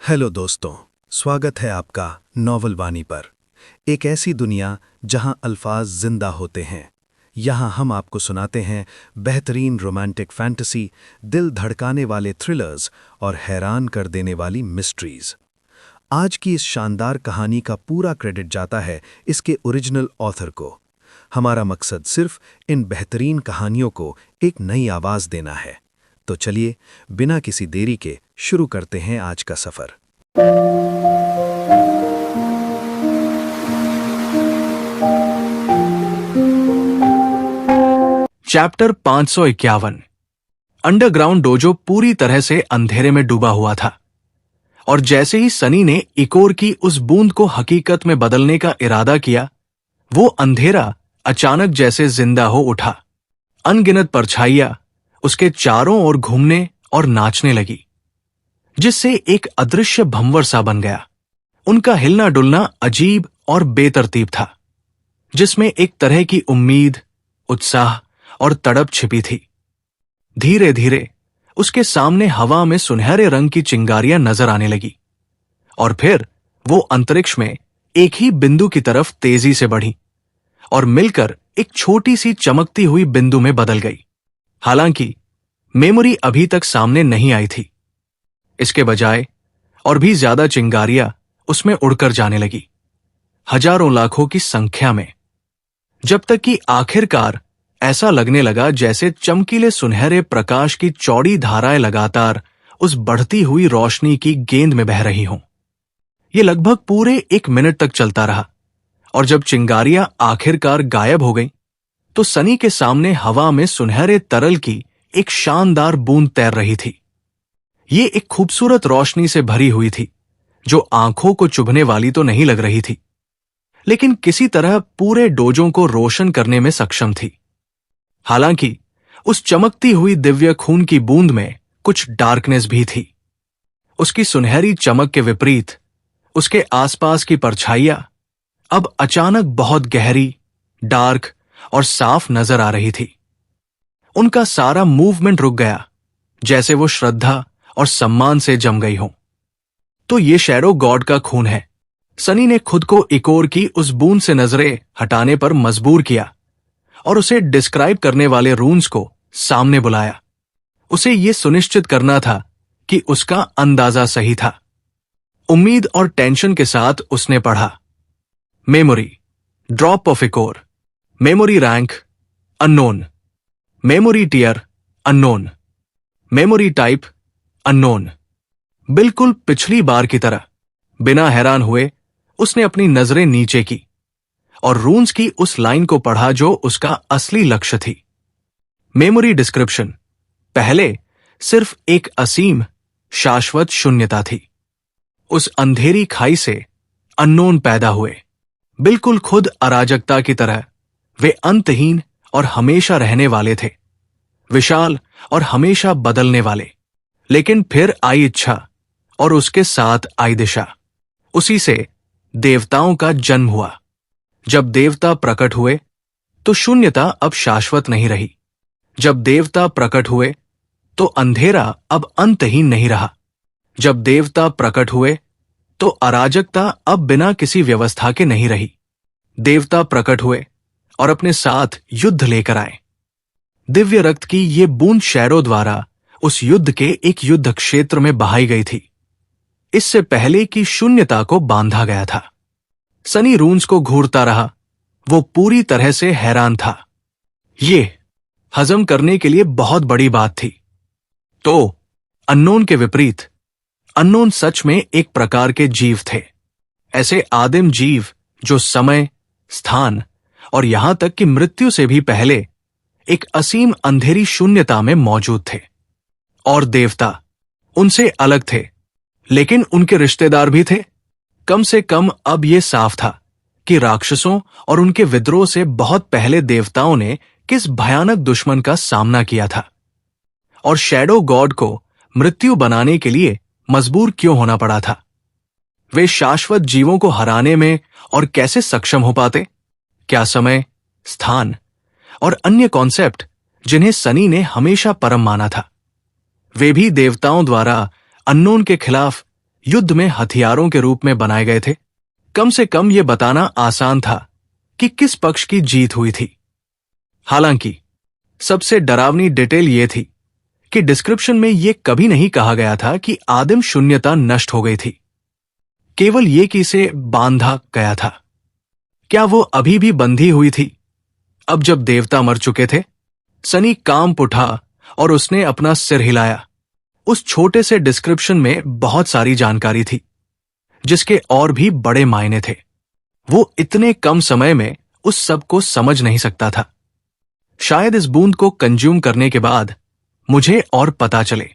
Hello दोस्तों, स्वागत है आपका नॉवल वाणी पर। एक ऐसी दुनिया जहां अल्फाज जिंदा होते हैं। यहां हम आपको सुनाते हैं बेहतरीन रोमांटिक फैंटेसी, दिल धड़काने वाले थ्रिलर्स और हैरान कर देने वाली मिस्ट्रीज। आज की इस शानदार कहानी का पूरा क्रेडिट जाता है इसके ओरिजिनल ऑथर को। हमारा मकसद सिर्फ इन बेहतरीन कहानियों को एक नई आवाज देना है। तो चलिए, बिना किसी देरी के शुरू करते हैं आज का सफर। चैप्टर 551। अंडरग्राउंड डोजो पूरी तरह से अंधेरे में डूबा हुआ था, और जैसे ही सनी ने इकोर की उस बूंद को हकीकत में बदलने का इरादा किया, वो अंधेरा अचानक जैसे जिंदा हो उठा। अनगिनत परछाइयां उसके चारों ओर घूमने और नाचने लगी, जिससे एक अदृश्य भंवर सा बन गया। उनका हिलना डुलना अजीब और बेतरतीब था, जिसमें एक तरह की उम्मीद, उत्साह और तड़प छिपी थी। धीरे धीरे उसके सामने हवा में सुनहरे रंग की चिंगारियां नजर आने लगी, और फिर वो अंतरिक्ष में एक ही बिंदु की तरफ तेजी से बढ़ी और मिलकर एक छोटी सी चमकती हुई बिंदु में बदल गई। हालांकि मेमोरी अभी तक सामने नहीं आई थी। इसके बजाय और भी ज्यादा चिंगारियां उसमें उड़कर जाने लगी, हजारों लाखों की संख्या में, जब तक कि आखिरकार ऐसा लगने लगा जैसे चमकीले सुनहरे प्रकाश की चौड़ी धाराएं लगातार उस बढ़ती हुई रोशनी की गेंद में बह रही हों। ये लगभग पूरे 1 मिनट तक चलता रहा, और जब चिंगारियां आखिरकार गायब हो गईं, तो सनी के सामने हवा में सुनहरे तरल की एक शानदार बूंद तैर रही थी। ये एक खूबसूरत रोशनी से भरी हुई थी, जो आंखों को चुभने वाली तो नहीं लग रही थी, लेकिन किसी तरह पूरे डोजों को रोशन करने में सक्षम थी। हालांकि उस चमकती हुई दिव्य खून की बूंद में कुछ डार्कनेस भी थी। उसकी सुनहरी चमक के विपरीत उसके आसपास की परछाइयां अब अचानक बहुत गहरी, डार्क और साफ नजर आ रही थी। उनका सारा मूवमेंट रुक गया, जैसे वो श्रद्धा और सम्मान से जम गई हो। तो ये शैडो गॉड का खून है। सनी ने खुद को इकोर की उस बूंद से नजरें हटाने पर मजबूर किया और उसे डिस्क्राइब करने वाले रून्स को सामने बुलाया। उसे ये सुनिश्चित करना था कि उसका अंदाजा सही था। उम्मीद और टेंशन के साथ उसने पढ़ा: memory, drop of ichor, memory rank unknown, memory tier unknown, memory type unknown. बिल्कुल पिछली बार की तरह बिना हैरान हुए उसने अपनी नजरें नीचे की और रून्स की उस लाइन को पढ़ा जो उसका असली लक्ष्य थी। Memory description. पहले सिर्फ एक असीम, शाश्वत शून्यता थी। उस अंधेरी खाई से अननोन पैदा हुए, बिल्कुल खुद अराजकता की तरह। वे अंतहीन और हमेशा रहने वाले थे, विशाल और हमेशा बदलने वाले। लेकिन फिर आई इच्छा, और उसके साथ आई दिशा। उसी से देवताओं का जन्म हुआ। जब देवता प्रकट हुए, तो शून्यता अब शाश्वत नहीं रही। जब देवता प्रकट हुए, तो अंधेरा अब अंतहीन नहीं रहा। जब देवता प्रकट हुए, तो अराजकता अब बिना किसी व्यवस्था के नहीं रही। देवता प्रकट हुए और अपने साथ युद्ध लेकर आए। दिव्य रक्त की ये बूंद शैरो द्वारा उस युद्ध के एक युद्ध क्षेत्र में बहाई गई थी। इससे पहले कि शून्यता को बांधा गया था। सनी रून्स को घूरता रहा। वो पूरी तरह से हैरान था। ये हजम करने के लिए बहुत बड़ी बात थी। तो अननोन के विपरीत, अननोन सच में एक प्रकार के जीव थे। ऐसे आदिम जीव जो समय, स्थान और यहां तक कि मृत्यु से भी पहले एक असीम अंधेरी शून्यता में मौजूद थे। और देवता उनसे अलग थे, लेकिन उनके रिश्तेदार भी थे। कम से कम अब यह साफ था कि राक्षसों और उनके विद्रोह से बहुत पहले देवताओं ने किस भयानक दुश्मन का सामना किया था, और शैडो गॉड को मृत्यु बनाने के लिए मजबूर क्यों होना पड़ा था। वे शाश्वत जीवों को हराने में और कैसे सक्षम हो पाते? क्या समय, स्थान और अन्य कॉन्सेप्ट जिन्हें सनी ने हमेशा परम माना था, वे भी देवताओं द्वारा अननोन के खिलाफ युद्ध में हथियारों के रूप में बनाए गए थे, कम से कम यह बताना आसान था कि किस पक्ष की जीत हुई थी। हालांकि सबसे डरावनी डिटेल यह थी कि डिस्क्रिप्शन में यह कभी नहीं कहा गया था कि आदिम शून्यता नष्ट हो गई थी, केवल यह कि इसे बांधा गया था। क्या वो अभी भी बंधी हुई थी अब जब देवता मर चुके थे? सनी कांप उठा और उसने अपना सिर हिलाया। उस छोटे से डिस्क्रिप्शन में बहुत सारी जानकारी थी जिसके और भी बड़े मायने थे। वो इतने कम समय में उस सब को समझ नहीं सकता था। शायद इस बूंद को कंज्यूम करने के बाद मुझे और पता चले।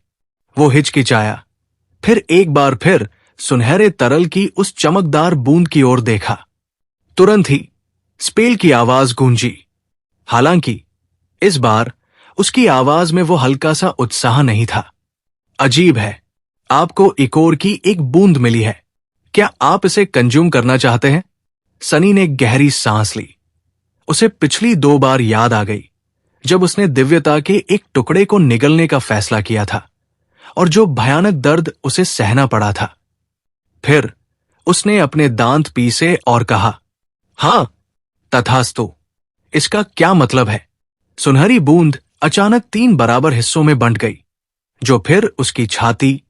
वो हिचकिचाया, फिर एक बार फिर सुनहरे तरल की उस चमकदार बूंद की ओर देखा। तुरंत ही स्पेल की आवाज गूंजी। हालांकि इस बार उसकी आवाज में वो हल्का सा उत्साह नहीं था। अजीब है, आपको इकोर की एक बूंद मिली है, क्या आप इसे कंज्यूम करना चाहते हैं? सनी ने गहरी सांस ली। उसे पिछली 2 बार याद आ गई जब उसने दिव्यता के एक टुकड़े को निगलने का फैसला किया था और जो भयानक दर्द उसे सहना पड़ा था। फिर उसने अपने दांत पीसे और कहा, हां, तथास्तु। इसका क्या मतलब है? सुनहरी बूंद अचानक 3 बराबर हिस्सों में बंट गई, जो फिर उसकी छाती,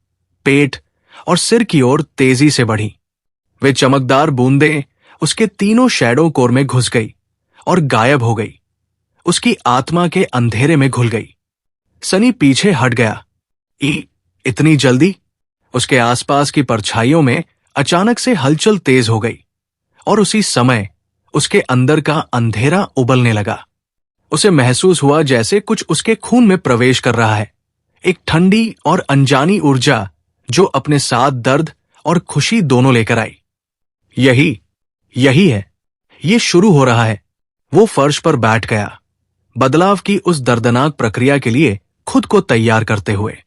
पेट और सिर की ओर तेजी से बढ़ी। वे चमकदार बूंदें उसके तीनों शैडो कोर में घुस गई और गायब हो गई, उसकी आत्मा के अंधेरे में घुल गई। सनी पीछे हट गया। इतनी जल्दी? उसके आसपास की परछाइयों में अचानक से हलचल तेज हो गई और उसी समय उसके अंदर का अंधेरा उबलने लगा। उसे महसूस हुआ जैसे कुछ उसके खून में प्रवेश कर रहा है, एक ठंडी और अनजानी ऊर्जा जो अपने साथ दर्द और खुशी दोनों लेकर आई। यही है, ये शुरू हो रहा है। वो फर्श पर बैठ गया, बदलाव की उस दर्दनाक प्रक्रिया के लिए खुद को तैयार करते हुए।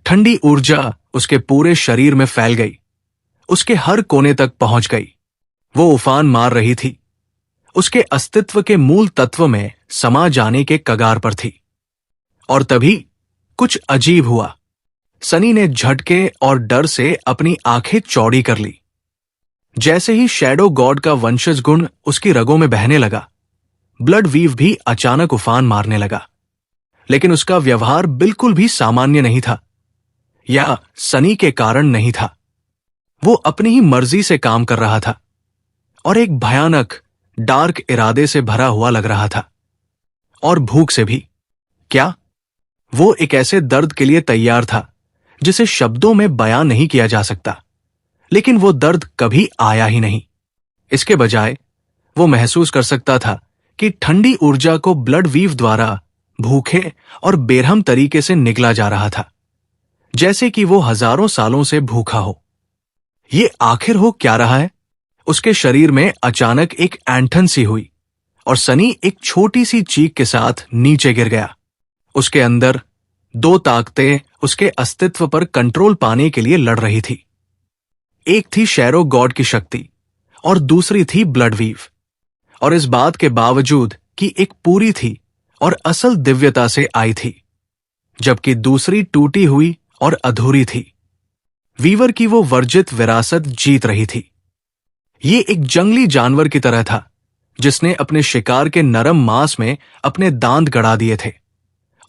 ठंडी ऊर्जा उसके पूरे शरीर में फैल गई, उसके हर कोने तक पहुंच गई। वो उफान मार रही थी, उसके अस्तित्व के मूल तत्व में समा जाने के कगार पर थी। और तभी कुछ अजीब हुआ। सनी ने झटके और डर से अपनी आंखें चौड़ी कर ली। जैसे ही शैडो गॉड का वंशज गुण उसकी रगों में बहने लगा, ब्लड वीव भी अचानक उफान मारने लगा। लेकिन उसका व्यवहार बिल्कुल भी सामान्य नहीं था, या सनी के कारण नहीं था। वो अपनी ही मर्जी से काम कर रहा था और एक भयानक डार्क इरादे से भरा हुआ लग रहा था, और भूख से भी। क्या? वो एक ऐसे दर्द के लिए तैयार था जिसे शब्दों में बयां नहीं किया जा सकता, लेकिन वो दर्द कभी आया ही नहीं। इसके बजाय वो महसूस कर सकता था कि ठंडी ऊर्जा को ब्लड वीव द्वारा भूखे और बेरहम तरीके से निगला जा रहा था, जैसे कि वो हजारों सालों से भूखा हो। ये आखिर हो क्या रहा है? उसके शरीर में अचानक एक ऐंठन सी हुई और सनी एक छोटी सी चीख के साथ नीचे गिर गया। उसके अंदर 2 ताकतें उसके अस्तित्व पर कंट्रोल पाने के लिए लड़ रही थी। एक थी शैरो गॉड की शक्ति और दूसरी थी ब्लड वीव। और इस बात के बावजूद कि एक पूरी थी और असल दिव्यता से आई थी, जबकि दूसरी टूटी हुई और अधूरी थी। वीवर की वो वर्जित विरासत जीत रही थी। ये एक जंगली जानवर की तरह था जिसने अपने शिकार के नरम मांस में अपने दांत गड़ा दिए थे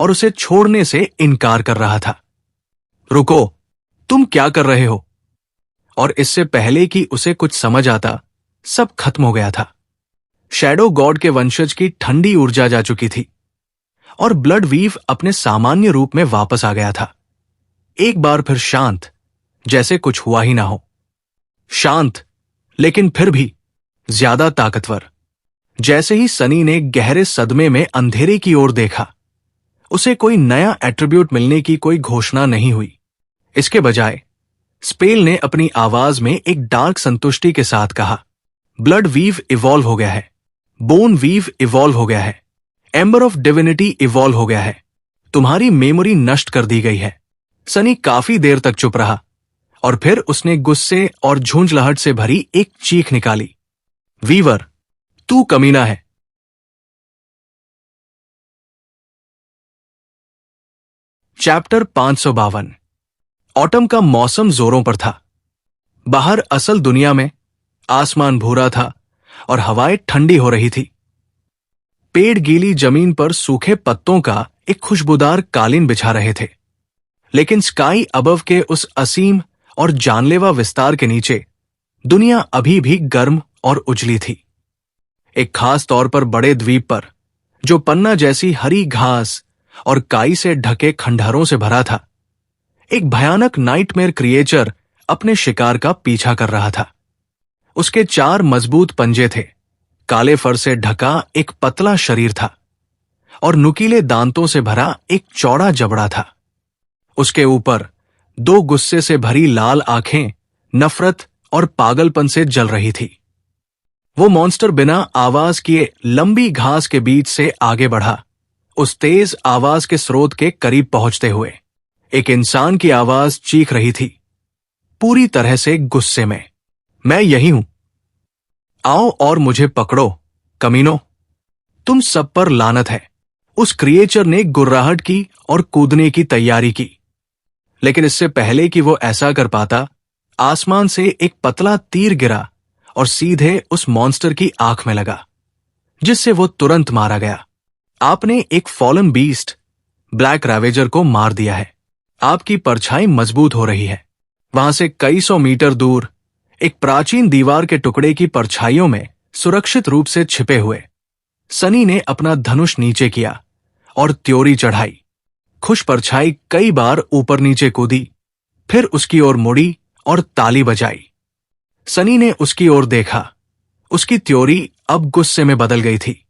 और उसे छोड़ने से इनकार कर रहा था। रुको, तुम क्या कर रहे हो? और इससे पहले कि उसे कुछ समझ आता, सब खत्म हो गया था। शैडो गॉड के वंशज की ठंडी ऊर्जा जा चुकी थी और ब्लड वीव अपने सामान्य रूप में वापस आ गया था, एक बार फिर शांत, जैसे कुछ हुआ ही ना हो। शांत, लेकिन फिर भी ज्यादा ताकतवर। जैसे ही सनी ने गहरे सदमे में अंधेरे की ओर देखा, उसे कोई नया एट्रीब्यूट मिलने की कोई घोषणा नहीं हुई। इसके बजाय स्पेल ने अपनी आवाज में एक डार्क संतुष्टि के साथ कहा, ब्लड वीव इवॉल्व हो गया है, बोन वीव इवॉल्व हो गया है, एम्बर ऑफ डिविनिटी इवॉल्व हो गया है, तुम्हारी मेमोरी नष्ट कर दी गई है। सनी काफी देर तक चुप रहा और फिर उसने गुस्से और झुंझलाहट से भरी एक चीख निकाली, वीवर, तू कमीना है। चैप्टर 552। ऑटम का मौसम जोरों पर था। बाहर असल दुनिया में आसमान भूरा था और हवाएं ठंडी हो रही थी। पेड़ गीली जमीन पर सूखे पत्तों का एक खुशबूदार कालीन बिछा रहे थे, लेकिन स्काई अबव के उस असीम और जानलेवा विस्तार के नीचे दुनिया अभी भी गर्म और उजली थी। एक खास तौर पर बड़े द्वीप पर, जो पन्ना जैसी हरी घास और काई से ढके खंडहरों से भरा था, एक भयानक नाइटमेयर क्रिएचर अपने शिकार का पीछा कर रहा था। उसके 4 मजबूत पंजे थे, काले फर से ढका एक पतला शरीर था और नुकीले दांतों से भरा एक चौड़ा जबड़ा था। उसके ऊपर 2 गुस्से से भरी लाल आंखें नफरत और पागलपन से जल रही थी। वो मॉन्स्टर बिना आवाज किए लंबी घास के बीच से आगे बढ़ा, उस तेज आवाज के स्रोत के करीब पहुंचते हुए। एक इंसान की आवाज चीख रही थी, पूरी तरह से गुस्से में, मैं यही हूं, आओ और मुझे पकड़ो कमीनो, तुम सब पर लानत है। उस क्रिएचर ने गुर्राहट की और कूदने की तैयारी की, लेकिन इससे पहले कि वो ऐसा कर पाता, आसमान से एक पतला तीर गिरा और सीधे उस मॉन्स्टर की आंख में लगा, जिससे वो तुरंत मारा गया। आपने एक फॉलन बीस्ट, ब्लैक रैवेजर को मार दिया है। आपकी परछाई मजबूत हो रही है। वहां से कई सौ मीटर दूर एक प्राचीन दीवार के टुकड़े की परछाइयों में सुरक्षित रूप से छिपे हुए सनी ने अपना धनुष नीचे किया और त्योरी चढ़ाई। खुश परछाई कई बार ऊपर नीचे कूदी, फिर उसकी ओर मुड़ी और ताली बजाई। सनी ने उसकी ओर देखा। उसकी त्योरी अब गुस्से में बदल गई थी।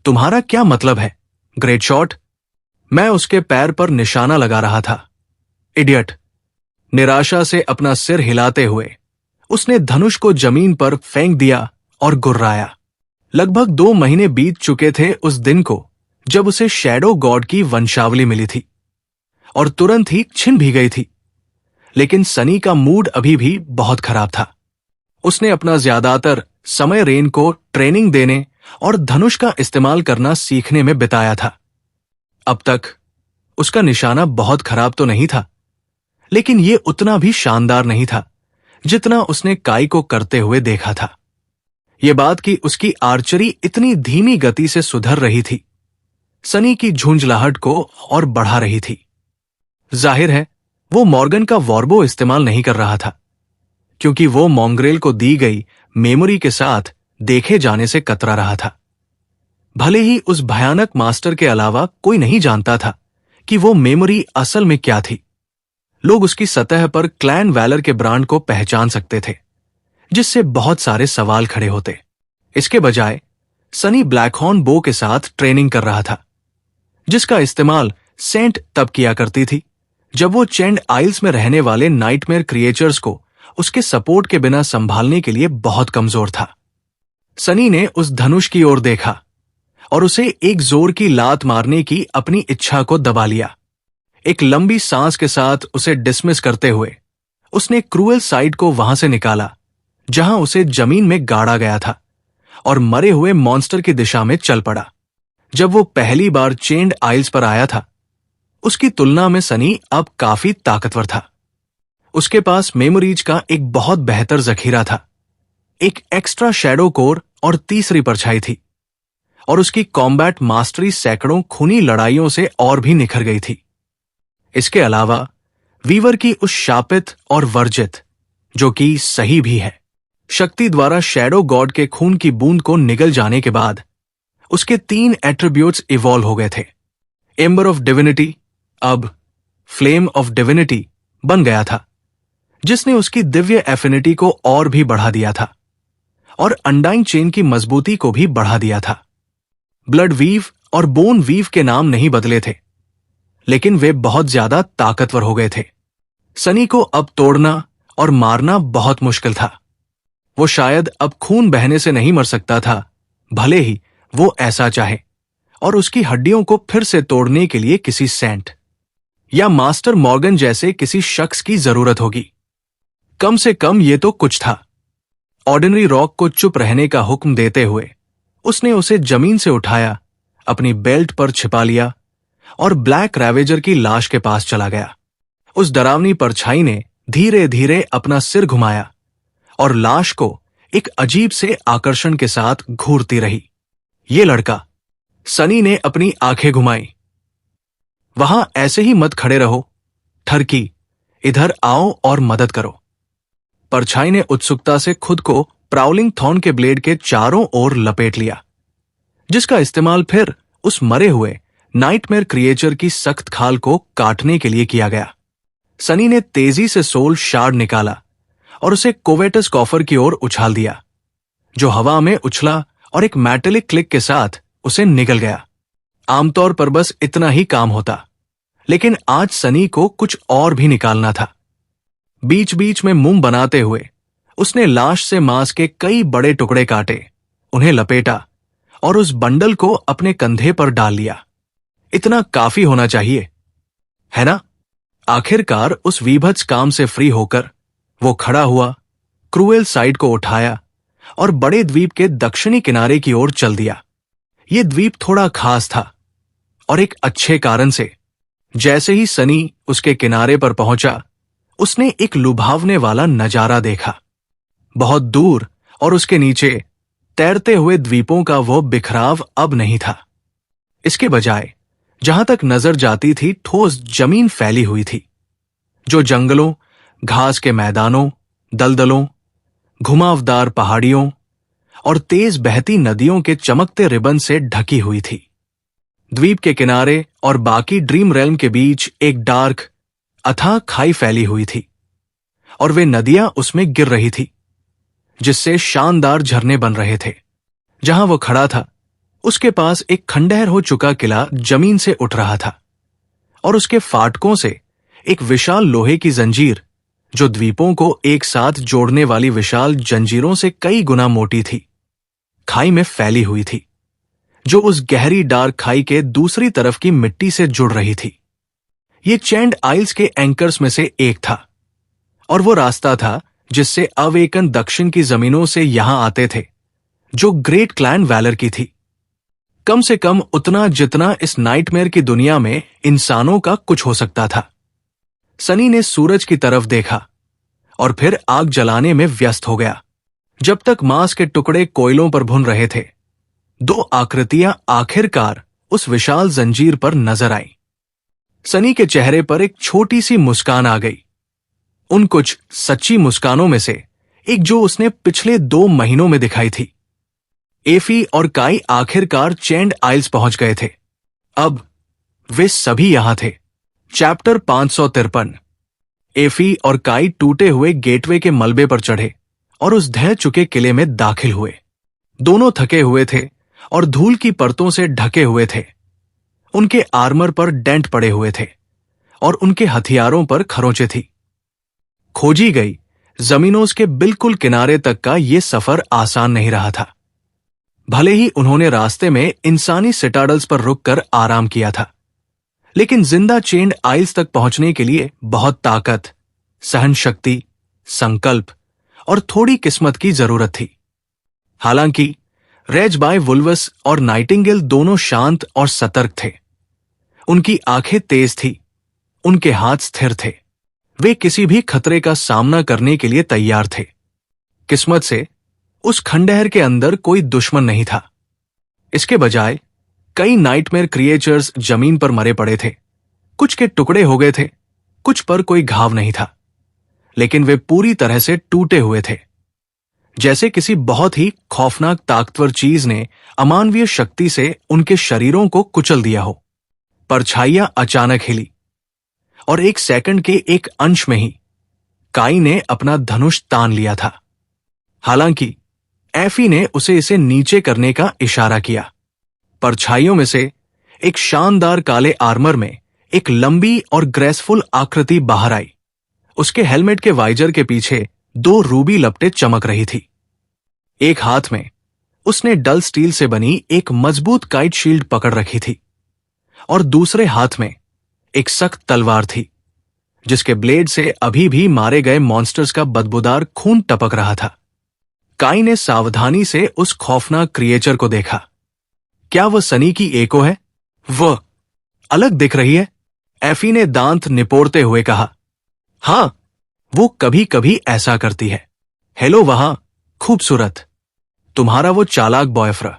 तुम्हारा क्या मतलब है, ग्रेट शॉट? मैं उसके पैर पर निशाना लगा रहा था। इडियट! निराशा से अपना सिर हिलाते हुए उसने धनुष को जमीन पर फेंक दिया और गुर्राया। लगभग 2 महीने बीत चुके थे उस दिन को जब उसे शैडो गॉड की वंशावली मिली थी और तुरंत ही छिन भी गई थी। लेकिन सनी का मूड अभी भी बहुत खराब था। उसने अपना ज्यादातर समय रेन को ट्रेनिंग देने और धनुष का इस्तेमाल करना सीखने में बिताया था। अब तक उसका निशाना बहुत खराब तो नहीं था, लेकिन यह उतना भी शानदार नहीं था जितना उसने काई को करते हुए देखा था। यह बात कि उसकी आर्चरी इतनी धीमी गति से सुधर रही थी, सनी की झुंझलाहट को और बढ़ा रही थी। जाहिर है वो मॉर्गन का वॉर्बो इस्तेमाल नहीं कर रहा था, क्योंकि वो मॉन्ग्रेल को दी गई मेमोरी के साथ देखे जाने से कतरा रहा था। भले ही उस भयानक मास्टर के अलावा कोई नहीं जानता था कि वो मेमोरी असल में क्या थी। लोग उसकी सतह पर क्लैन वैलर के ब्रांड को पहचान सकते थे, जिससे बहुत सारे सवाल खड़े होते। इसके बजाय सनी ब्लैकहॉर्न बो के साथ ट्रेनिंग कर रहा था, जिसका इस्तेमाल सेंट तब किया करती थी जब वो चेंड आइल्स में रहने वाले नाइटमेयर क्रिएचर्स को उसके सपोर्ट के बिना संभालने के लिए बहुत कमजोर था। सनी ने उस धनुष की ओर देखा और उसे एक जोर की लात मारने की अपनी इच्छा को दबा लिया। एक लंबी सांस के साथ उसे डिसमिस करते हुए उसने क्रूएल साइड को वहां से निकाला जहां उसे जमीन में गाड़ा गया था और मरे हुए मॉन्स्टर की दिशा में चल पड़ा। जब वो पहली बार चेंड आइल्स पर आया था, उसकी तुलना में सनी अब काफी ताकतवर था। उसके पास मेमोरीज का एक बहुत बेहतर जखीरा था, एक एक्स्ट्रा शैडो कोर और तीसरी परछाई थी, और उसकी कॉम्बैट मास्टरी सैकड़ों खूनी लड़ाइयों से और भी निखर गई थी। इसके अलावा वीवर की उस शापित और वर्जित, जो कि सही भी है, शक्ति द्वारा शैडो गॉड के खून की बूंद को निगल जाने के बाद उसके 3 एट्रीब्यूट्स इवॉल्व हो गए थे। एम्बर ऑफ डिविनिटी अब फ्लेम ऑफ डिविनिटी बन गया था, जिसने उसकी दिव्य एफिनिटी को और भी बढ़ा दिया था और अंडाइन चेन की मजबूती को भी बढ़ा दिया था। ब्लड वीव और बोन वीव के नाम नहीं बदले थे, लेकिन वे बहुत ज्यादा ताकतवर हो गए थे। सनी को अब तोड़ना और मारना बहुत मुश्किल था। वो शायद अब खून बहने से नहीं मर सकता था, भले ही वो ऐसा चाहे, और उसकी हड्डियों को फिर से तोड़ने के लिए किसी सेंट या मास्टर मॉर्गन जैसे किसी शख्स की जरूरत होगी। कम से कम ये तो कुछ था। ऑर्डिनरी रॉक को चुप रहने का हुक्म देते हुए उसने उसे जमीन से उठाया, अपनी बेल्ट पर छिपा लिया और ब्लैक रैवेजर की लाश के पास चला गया। उस डरावनी परछाई ने धीरे धीरे अपना सिर घुमाया और लाश को एक अजीब से आकर्षण के साथ घूरती रही। ये लड़का, सनी ने अपनी आंखें घुमाई। वहां ऐसे ही मत खड़े रहो, ठरकी, इधर आओ और मदद करो। परछाई ने उत्सुकता से खुद को प्राउलिंग थॉर्न के ब्लेड के चारों ओर लपेट लिया, जिसका इस्तेमाल फिर उस मरे हुए नाइटमेयर क्रिएचर की सख्त खाल को काटने के लिए किया गया। सनी ने तेजी से सोल शार्ड निकाला और उसे कोवेटस कॉफर की ओर उछाल दिया, जो हवा में उछला और एक मेटेलिक क्लिक के साथ उसे निगल गया। आमतौर पर बस इतना ही काम होता, लेकिन आज सनी को कुछ और भी निकालना था। बीच बीच में मुंह बनाते हुए उसने लाश से मांस के कई बड़े टुकड़े काटे, उन्हें लपेटा और उस बंडल को अपने कंधे पर डाल लिया। इतना काफी होना चाहिए, है ना? आखिरकार उस वीभत्स काम से फ्री होकर वो खड़ा हुआ, क्रूएल साइड को उठाया और बड़े द्वीप के दक्षिणी किनारे की ओर चल दिया। ये द्वीप थोड़ा खास था और एक अच्छे कारण से। जैसे ही सनी उसके किनारे पर पहुंचा, उसने एक लुभावने वाला नजारा देखा। बहुत दूर और उसके नीचे तैरते हुए द्वीपों का वो बिखराव अब नहीं था। इसके बजाय जहां तक नजर जाती थी ठोस जमीन फैली हुई थी, जो जंगलों, घास के मैदानों, दलदलों, घुमावदार पहाड़ियों और तेज बहती नदियों के चमकते रिबन से ढकी हुई थी। द्वीप के किनारे और बाकी ड्रीम रेल्म के बीच एक डार्क, अथाह खाई फैली हुई थी और वे नदियां उसमें गिर रही थी, जिससे शानदार झरने बन रहे थे। जहां वो खड़ा था, उसके पास एक खंडहर हो चुका किला जमीन से उठ रहा था और उसके फाटकों से एक विशाल लोहे की जंजीर, जो द्वीपों को एक साथ जोड़ने वाली विशाल जंजीरों से कई गुना मोटी थी, खाई में फैली हुई थी, जो उस गहरी डार्क खाई के दूसरी तरफ की मिट्टी से जुड़ रही थी। ये चैंड आइल्स के एंकर्स में से एक था और वो रास्ता था जिससे अवेकन दक्षिण की जमीनों से यहां आते थे, जो ग्रेट क्लैन वैलर की थी। कम से कम उतना जितना इस नाइटमेयर की दुनिया में इंसानों का कुछ हो सकता था। सनी ने सूरज की तरफ देखा और फिर आग जलाने में व्यस्त हो गया। जब तक मांस के टुकड़े कोयलों पर भुन रहे थे, दो आकृतियां आखिरकार उस विशाल जंजीर पर नजर आईं। सनी के चेहरे पर एक छोटी सी मुस्कान आ गई, उन कुछ सच्ची मुस्कानों में से एक जो उसने पिछले 2 महीनों में दिखाई थी। एफी और काई आखिरकार चैंड आइल्स पहुंच गए थे। अब वे सभी यहां थे। चैप्टर 553। एफी और काई टूटे हुए गेटवे के मलबे पर चढ़े और उस ढह चुके किले में दाखिल हुए। दोनों थके हुए थे और धूल की परतों से ढके हुए थे। उनके आर्मर पर डेंट पड़े हुए थे और उनके हथियारों पर खरोंचे थी। खोजी गई जमीनों के बिल्कुल किनारे तक का ये सफर आसान नहीं रहा था। भले ही उन्होंने रास्ते में इंसानी सिटाडल्स पर रुककर आराम किया था, लेकिन जिंदा चेंड आइल्स तक पहुंचने के लिए बहुत ताकत, सहन शक्ति, संकल्प और थोड़ी किस्मत की जरूरत थी। हालांकि रेज बाय वुल्वस और नाइटिंगेल दोनों शांत और सतर्क थे। उनकी आंखें तेज थी, उनके हाथ स्थिर थे। वे किसी भी खतरे का सामना करने के लिए तैयार थे। किस्मत से उस खंडहर के अंदर कोई दुश्मन नहीं था। इसके बजाय कई नाइटमेयर क्रिएचर्स जमीन पर मरे पड़े थे। कुछ के टुकड़े हो गए थे, कुछ पर कोई घाव नहीं था, लेकिन वे पूरी तरह से टूटे हुए थे, जैसे किसी बहुत ही खौफनाक ताकतवर चीज ने अमानवीय शक्ति से उनके शरीरों को कुचल दिया हो। परछाइयां अचानक हिली और 1 सेकंड के एक अंश में ही काई ने अपना धनुष तान लिया था। हालांकि एफी ने उसे इसे नीचे करने का इशारा किया। परछाइयों में से एक शानदार काले आर्मर में एक लंबी और ग्रेसफुल आकृति बाहर आई। उसके हेलमेट के वाइजर के पीछे 2 रूबी लपटें चमक रही थी। एक हाथ में उसने डल स्टील से बनी एक मजबूत काइट शील्ड पकड़ रखी थी और दूसरे हाथ में एक सख्त तलवार थी, जिसके ब्लेड से अभी भी मारे गए मॉन्स्टर्स का बदबूदार खून टपक रहा था। काई ने सावधानी से उस खौफनाक क्रिएचर को देखा। क्या वह सनी की एको है? वह अलग दिख रही है, एफी ने दांत निपोड़ते हुए कहा। हां, वो कभी कभी ऐसा करती है। हेलो वहां, खूबसूरत, तुम्हारा वो चालाक बॉयफ्रेंड।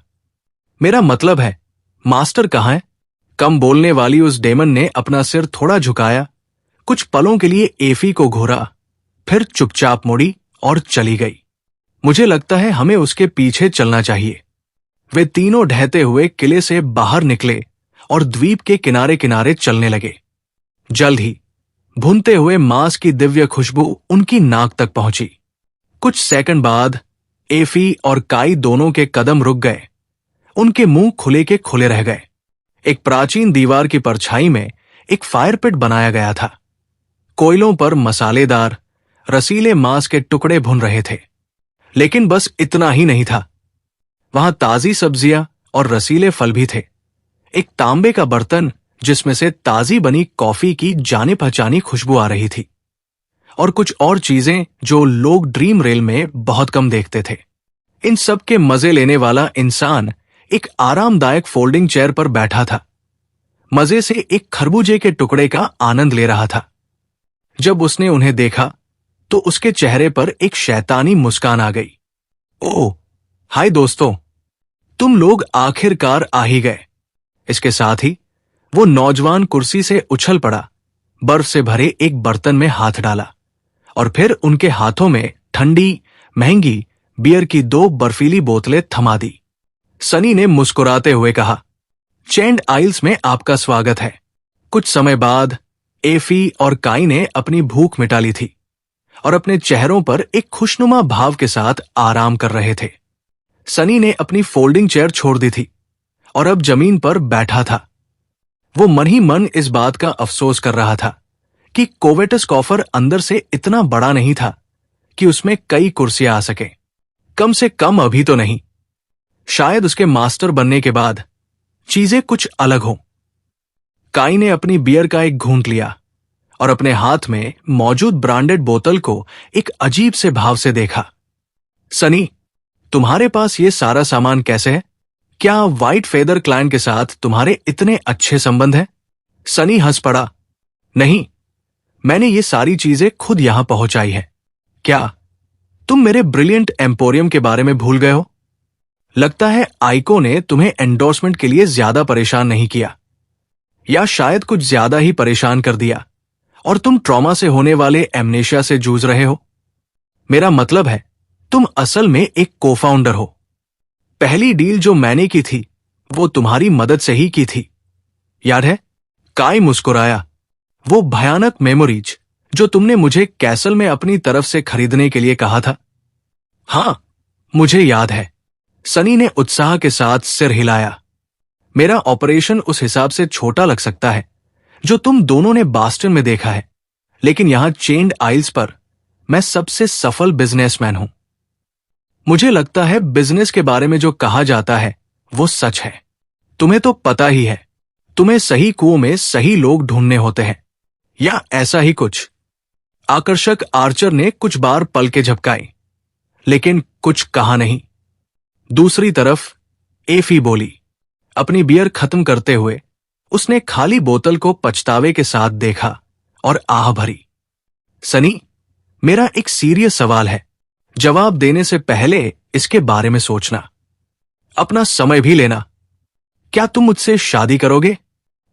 मेरा मतलब है, मास्टर कहाँ है? कम बोलने वाली उस डेमन ने अपना सिर थोड़ा झुकाया, कुछ पलों के लिए एफी को घूरा, फिर चुपचाप मुड़ी और चली गई। मुझे लगता है हमें उसके पीछे चलना चाहिए। वे तीनों ढहते हुए किले से बाहर निकले और द्वीप के किनारे किनारे चलने लगे। जल्द ही भुनते हुए मांस की दिव्य खुशबू उनकी नाक तक पहुंची। कुछ सेकंड बाद एफी और काई दोनों के कदम रुक गए। उनके मुंह खुले के खुले रह गए। एक प्राचीन दीवार की परछाई में एक फायर पिट बनाया गया था। कोयलों पर मसालेदार रसीले मांस के टुकड़े भुन रहे थे। लेकिन बस इतना ही नहीं था, वहां ताजी सब्जियां और रसीले फल भी थे। एक तांबे का बर्तन जिसमें से ताजी बनी कॉफी की जाने पहचानी खुशबू आ रही थी, और कुछ और चीजें जो लोग ड्रीम रेल में बहुत कम देखते थे। इन सब के मजे लेने वाला इंसान एक आरामदायक फोल्डिंग चेयर पर बैठा था, मजे से एक खरबूजे के टुकड़े का आनंद ले रहा था। जब उसने उन्हें देखा तो उसके चेहरे पर एक शैतानी मुस्कान आ गई। ओह, हाय दोस्तों, तुम लोग आखिरकार आ ही गए। इसके साथ ही वो नौजवान कुर्सी से उछल पड़ा, बर्फ से भरे एक बर्तन में हाथ डाला और फिर उनके हाथों में ठंडी महंगी बियर की 2 बर्फीली बोतलें थमा दी। सनी ने मुस्कुराते हुए कहा, चैंड आइल्स में आपका स्वागत है। कुछ समय बाद एफी और काई ने अपनी भूख मिटा ली थी और अपने चेहरों पर एक खुशनुमा भाव के साथ आराम कर रहे थे। सनी ने अपनी फोल्डिंग चेयर छोड़ दी थी और अब जमीन पर बैठा था। वो मन ही मन इस बात का अफसोस कर रहा था कि कोवेटस कॉफर अंदर से इतना बड़ा नहीं था कि उसमें कई कुर्सियां आ सके। कम से कम अभी तो नहीं। शायद उसके मास्टर बनने के बाद चीजें कुछ अलग हों। काई ने अपनी बियर का एक घूंट लिया और अपने हाथ में मौजूद ब्रांडेड बोतल को एक अजीब से भाव से देखा। सनी, तुम्हारे पास ये सारा सामान कैसे है? क्या व्हाइट फेदर क्लैन के साथ तुम्हारे इतने अच्छे संबंध हैं? सनी हंस पड़ा। नहीं, मैंने ये सारी चीजें खुद यहां पहुंचाई है। क्या तुम मेरे ब्रिलियंट एम्पोरियम के बारे में भूल गए हो? लगता है आइको ने तुम्हें एंडोर्समेंट के लिए ज्यादा परेशान नहीं किया, या शायद कुछ ज्यादा ही परेशान कर दिया और तुम ट्रॉमा से होने वाले एमनेशिया से जूझ रहे हो। मेरा मतलब है, तुम असल में एक को-फाउंडर हो। पहली डील जो मैंने की थी वो तुम्हारी मदद से ही की थी, याद है? काई मुस्कुराया। वो भयानक मेमोरीज जो तुमने मुझे कैसल में अपनी तरफ से खरीदने के लिए कहा था। हां, मुझे याद है। सनी ने उत्साह के साथ सिर हिलाया। मेरा ऑपरेशन उस हिसाब से छोटा लग सकता है जो तुम दोनों ने बास्टन में देखा है, लेकिन यहां चेन्ड आइल्स पर मैं सबसे सफल बिजनेसमैन हूं। मुझे लगता है बिजनेस के बारे में जो कहा जाता है वो सच है। तुम्हें तो पता ही है, तुम्हें सही कुओं में सही लोग ढूंढने होते हैं, या ऐसा ही कुछ। आकर्षक आर्चर ने कुछ बार पलकें झपकाई, लेकिन कुछ कहा नहीं। दूसरी तरफ एफी बोली। अपनी बियर खत्म करते हुए उसने खाली बोतल को पछतावे के साथ देखा और आह भरी। सनी, मेरा एक सीरियस सवाल है। जवाब देने से पहले इसके बारे में सोचना, अपना समय भी लेना। क्या तुम मुझसे शादी करोगे?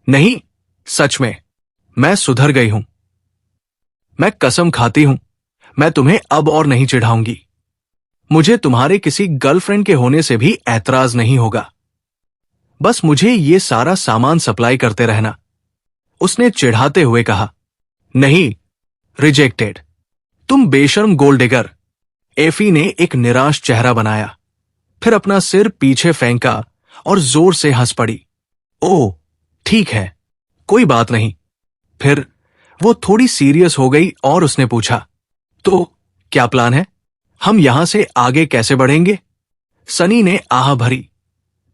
नहीं, सच में, मैं सुधर गई हूं। मैं कसम खाती हूं, मैं तुम्हें अब और नहीं चिढ़ाऊंगी। मुझे तुम्हारे किसी गर्लफ्रेंड के होने से भी ऐतराज नहीं होगा। बस मुझे ये सारा सामान सप्लाई करते रहना। उसने चिढ़ाते हुए कहा। नहीं, रिजेक्टेड। तुम बेशर्म गोल्ड डिगर। एफी ने एक निराश चेहरा बनाया, फिर अपना सिर पीछे फेंका और जोर से हंस पड़ी। ओह, ठीक है, कोई बात नहीं। फिर वो थोड़ी सीरियस हो गई और उसने पूछा, तो क्या प्लान है? हम यहां से आगे कैसे बढ़ेंगे? सनी ने आह भरी,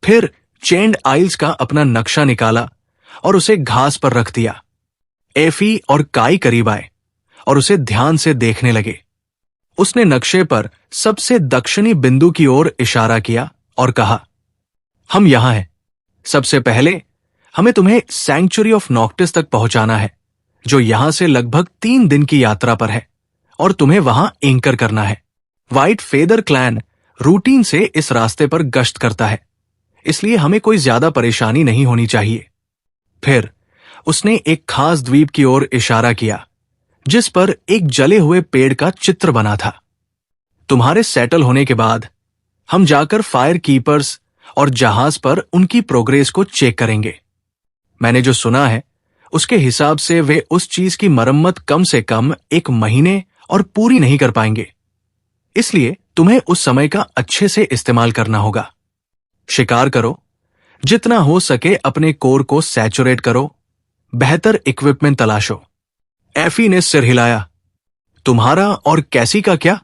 फिर चेन्ड आइल्स का अपना नक्शा निकाला और उसे घास पर रख दिया। एफी और काई करीब आए और उसे ध्यान से देखने लगे। उसने नक्शे पर सबसे दक्षिणी बिंदु की ओर इशारा किया और कहा, हम यहां हैं। सबसे पहले हमें तुम्हें सैंक्चुरी ऑफ नॉक्टिस तक पहुंचाना है, जो यहां से लगभग 3 दिन की यात्रा पर है और तुम्हें वहां एंकर करना है। व्हाइट फेदर क्लैन रूटीन से इस रास्ते पर गश्त करता है, इसलिए हमें कोई ज्यादा परेशानी नहीं होनी चाहिए। फिर उसने एक खास द्वीप की ओर इशारा किया जिस पर एक जले हुए पेड़ का चित्र बना था। तुम्हारे सेटल होने के बाद हम जाकर फायर कीपर्स और जहाज पर उनकी प्रोग्रेस को चेक करेंगे। मैंने जो सुना है उसके हिसाब से वे उस चीज की मरम्मत कम से कम 1 महीने और पूरी नहीं कर पाएंगे, इसलिए तुम्हें उस समय का अच्छे से इस्तेमाल करना होगा। शिकार करो, जितना हो सके अपने कोर को सैचुरेट करो, बेहतर इक्विपमेंट तलाशो। एफी ने सिर हिलाया। तुम्हारा और कैसी का क्या?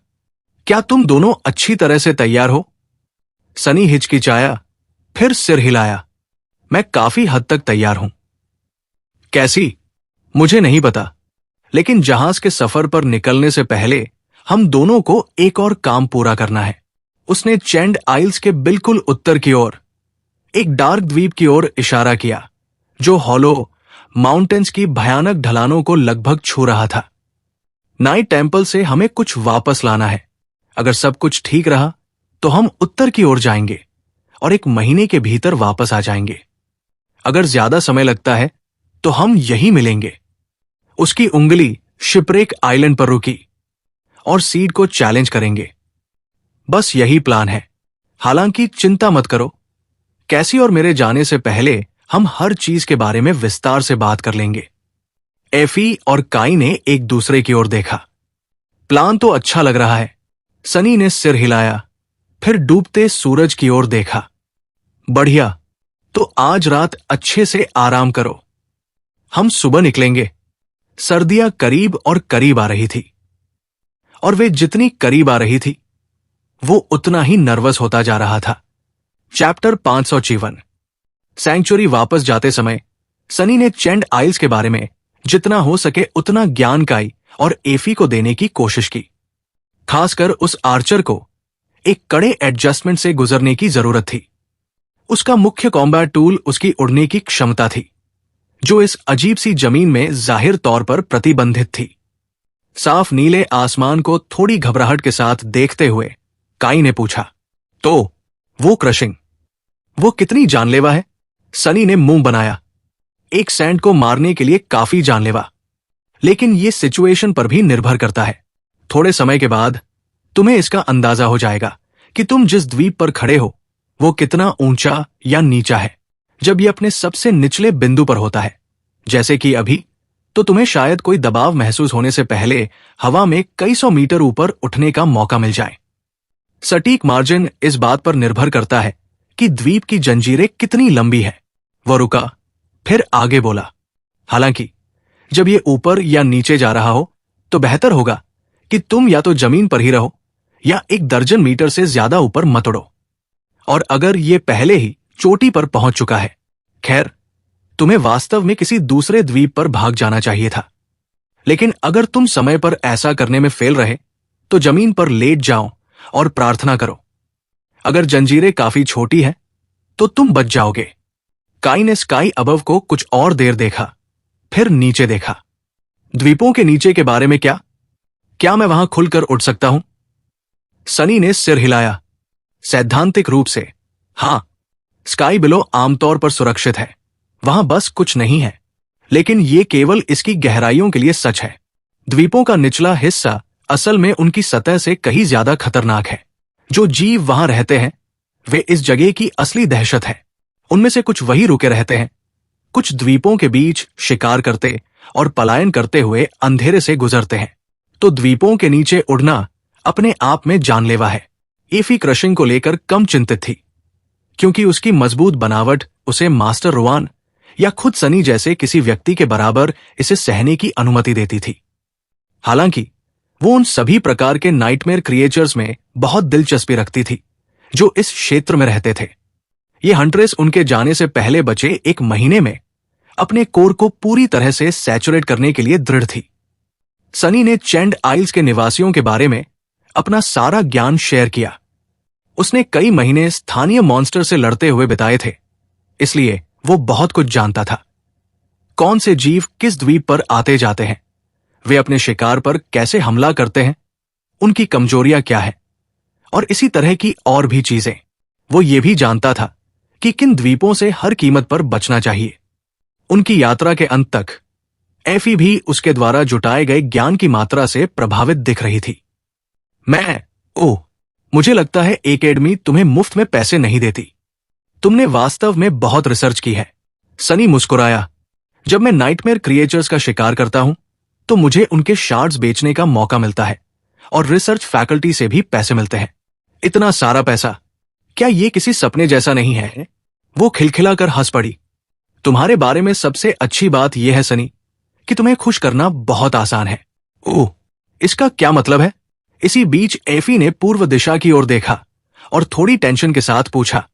क्या तुम दोनों अच्छी तरह से तैयार हो? सनी हिचकिचाया, फिर सिर हिलाया। मैं काफी हद तक तैयार हूं। कैसी? मुझे नहीं पता, लेकिन जहाज के सफर पर निकलने से पहले हम दोनों को एक और काम पूरा करना है। उसने चैंड आइल्स के बिल्कुल उत्तर की ओर एक डार्क द्वीप की ओर इशारा किया जो हॉलो माउंटेन्स की भयानक ढलानों को लगभग छू रहा था। नाइट टेम्पल से हमें कुछ वापस लाना है। अगर सब कुछ ठीक रहा तो हम उत्तर की ओर जाएंगे और 1 महीने के भीतर वापस आ जाएंगे। अगर ज्यादा समय लगता है तो हम यहीं मिलेंगे। उसकी उंगली शिपरेक आइलैंड पर रुकी और सीड को चैलेंज करेंगे। बस यही प्लान है। हालांकि चिंता मत करो, कैसी और मेरे जाने से पहले हम हर चीज के बारे में विस्तार से बात कर लेंगे। एफी और काई ने एक दूसरे की ओर देखा। प्लान तो अच्छा लग रहा है। सनी ने सिर हिलाया, फिर डूबते सूरज की ओर देखा। बढ़िया, तो आज रात अच्छे से आराम करो। हम सुबह निकलेंगे। सर्दियां करीब और करीब आ रही थी, और वे जितनी करीब आ रही थी वो उतना ही नर्वस होता जा रहा था। चैप्टर 554। सैंक्चुरी वापस जाते समय सनी ने चैंड आइल्स के बारे में जितना हो सके उतना ज्ञान काई और एफी को देने की कोशिश की। खासकर उस आर्चर को एक कड़े एडजस्टमेंट से गुजरने की जरूरत थी। उसका मुख्य कॉम्बैट टूल उसकी उड़ने की क्षमता थी, जो इस अजीब सी जमीन में जाहिर तौर पर प्रतिबंधित थी। साफ नीले आसमान को थोड़ी घबराहट के साथ देखते हुए काई ने पूछा, तो वो क्रशिंग, वो कितनी जानलेवा है? सनी ने मुंह बनाया। एक सैंड को मारने के लिए काफी जानलेवा, लेकिन ये सिचुएशन पर भी निर्भर करता है। थोड़े समय के बाद तुम्हें इसका अंदाजा हो जाएगा कि तुम जिस द्वीप पर खड़े हो वो कितना ऊंचा या नीचा है। जब ये अपने सबसे निचले बिंदु पर होता है, जैसे कि अभी, तो तुम्हें शायद कोई दबाव महसूस होने से पहले हवा में कई 100 मीटर ऊपर उठने का मौका मिल जाए। सटीक मार्जिन इस बात पर निर्भर करता है कि द्वीप की जंजीरें कितनी लंबी है। वह रुका, फिर आगे बोला, हालांकि जब ये ऊपर या नीचे जा रहा हो तो बेहतर होगा कि तुम या तो जमीन पर ही रहो या 1 दर्जन मीटर से ज्यादा ऊपर मत उड़ो। और अगर ये पहले ही चोटी पर पहुंच चुका है, खैर, तुम्हें वास्तव में किसी दूसरे द्वीप पर भाग जाना चाहिए था। लेकिन अगर तुम समय पर ऐसा करने में फेल रहे तो जमीन पर लेट जाओ और प्रार्थना करो। अगर जंजीरें काफी छोटी है तो तुम बच जाओगे। काई ने स्काई अबव को कुछ और देर देखा, फिर नीचे देखा। द्वीपों के नीचे के बारे में क्या मैं वहां खुलकर उड़ सकता हूं? सनी ने सिर हिलाया। सैद्धांतिक रूप से हां, स्काई बिलो आमतौर पर सुरक्षित है, वहां बस कुछ नहीं है। लेकिन ये केवल इसकी गहराइयों के लिए सच है। द्वीपों का निचला हिस्सा असल में उनकी सतह से कहीं ज्यादा खतरनाक है। जो जीव वहां रहते हैं वे इस जगह की असली दहशत है। उनमें से कुछ वही रुके रहते हैं, कुछ द्वीपों के बीच शिकार करते और पलायन करते हुए अंधेरे से गुजरते हैं। तो द्वीपों के नीचे उड़ना अपने आप में जानलेवा है। एफी क्रशिंग को लेकर कम चिंतित थी, क्योंकि उसकी मजबूत बनावट उसे मास्टर रुआन या खुद सनी जैसे किसी व्यक्ति के बराबर इसे सहने की अनुमति देती थी। हालांकि वो उन सभी प्रकार के नाइटमेयर क्रिएचर्स में बहुत दिलचस्पी रखती थी जो इस क्षेत्र में रहते थे। ये हंट्रेस उनके जाने से पहले बचे 1 महीने में अपने कोर को पूरी तरह से सैचुरेट करने के लिए दृढ़ थी। सनी ने चैंड आइल्स के निवासियों के बारे में अपना सारा ज्ञान शेयर किया। उसने कई महीने स्थानीय मॉन्स्टर से लड़ते हुए बिताए थे, इसलिए वो बहुत कुछ जानता था। कौन से जीव किस द्वीप पर आते जाते हैं, वे अपने शिकार पर कैसे हमला करते हैं, उनकी कमजोरियां क्या है, और इसी तरह की और भी चीजें। वो ये भी जानता था कि किन द्वीपों से हर कीमत पर बचना चाहिए। उनकी यात्रा के अंत तक एफी भी उसके द्वारा जुटाए गए ज्ञान की मात्रा से प्रभावित दिख रही थी। मुझे लगता है एकेडमी तुम्हें मुफ्त में पैसे नहीं देती। तुमने वास्तव में बहुत रिसर्च की है। सनी मुस्कुराया। जब मैं नाइटमेयर क्रिएचर्स का शिकार करता हूं तो मुझे उनके शार्ड्स बेचने का मौका मिलता है और रिसर्च फैकल्टी से भी पैसे मिलते हैं। इतना सारा पैसा, क्या ये किसी सपने जैसा नहीं है? वो खिलखिलाकर हंस पड़ी। तुम्हारे बारे में सबसे अच्छी बात यह है सनी कि तुम्हें खुश करना बहुत आसान है। इसका क्या मतलब है? इसी बीच एफी ने पूर्व दिशा की ओर देखा और थोड़ी टेंशन के साथ पूछा,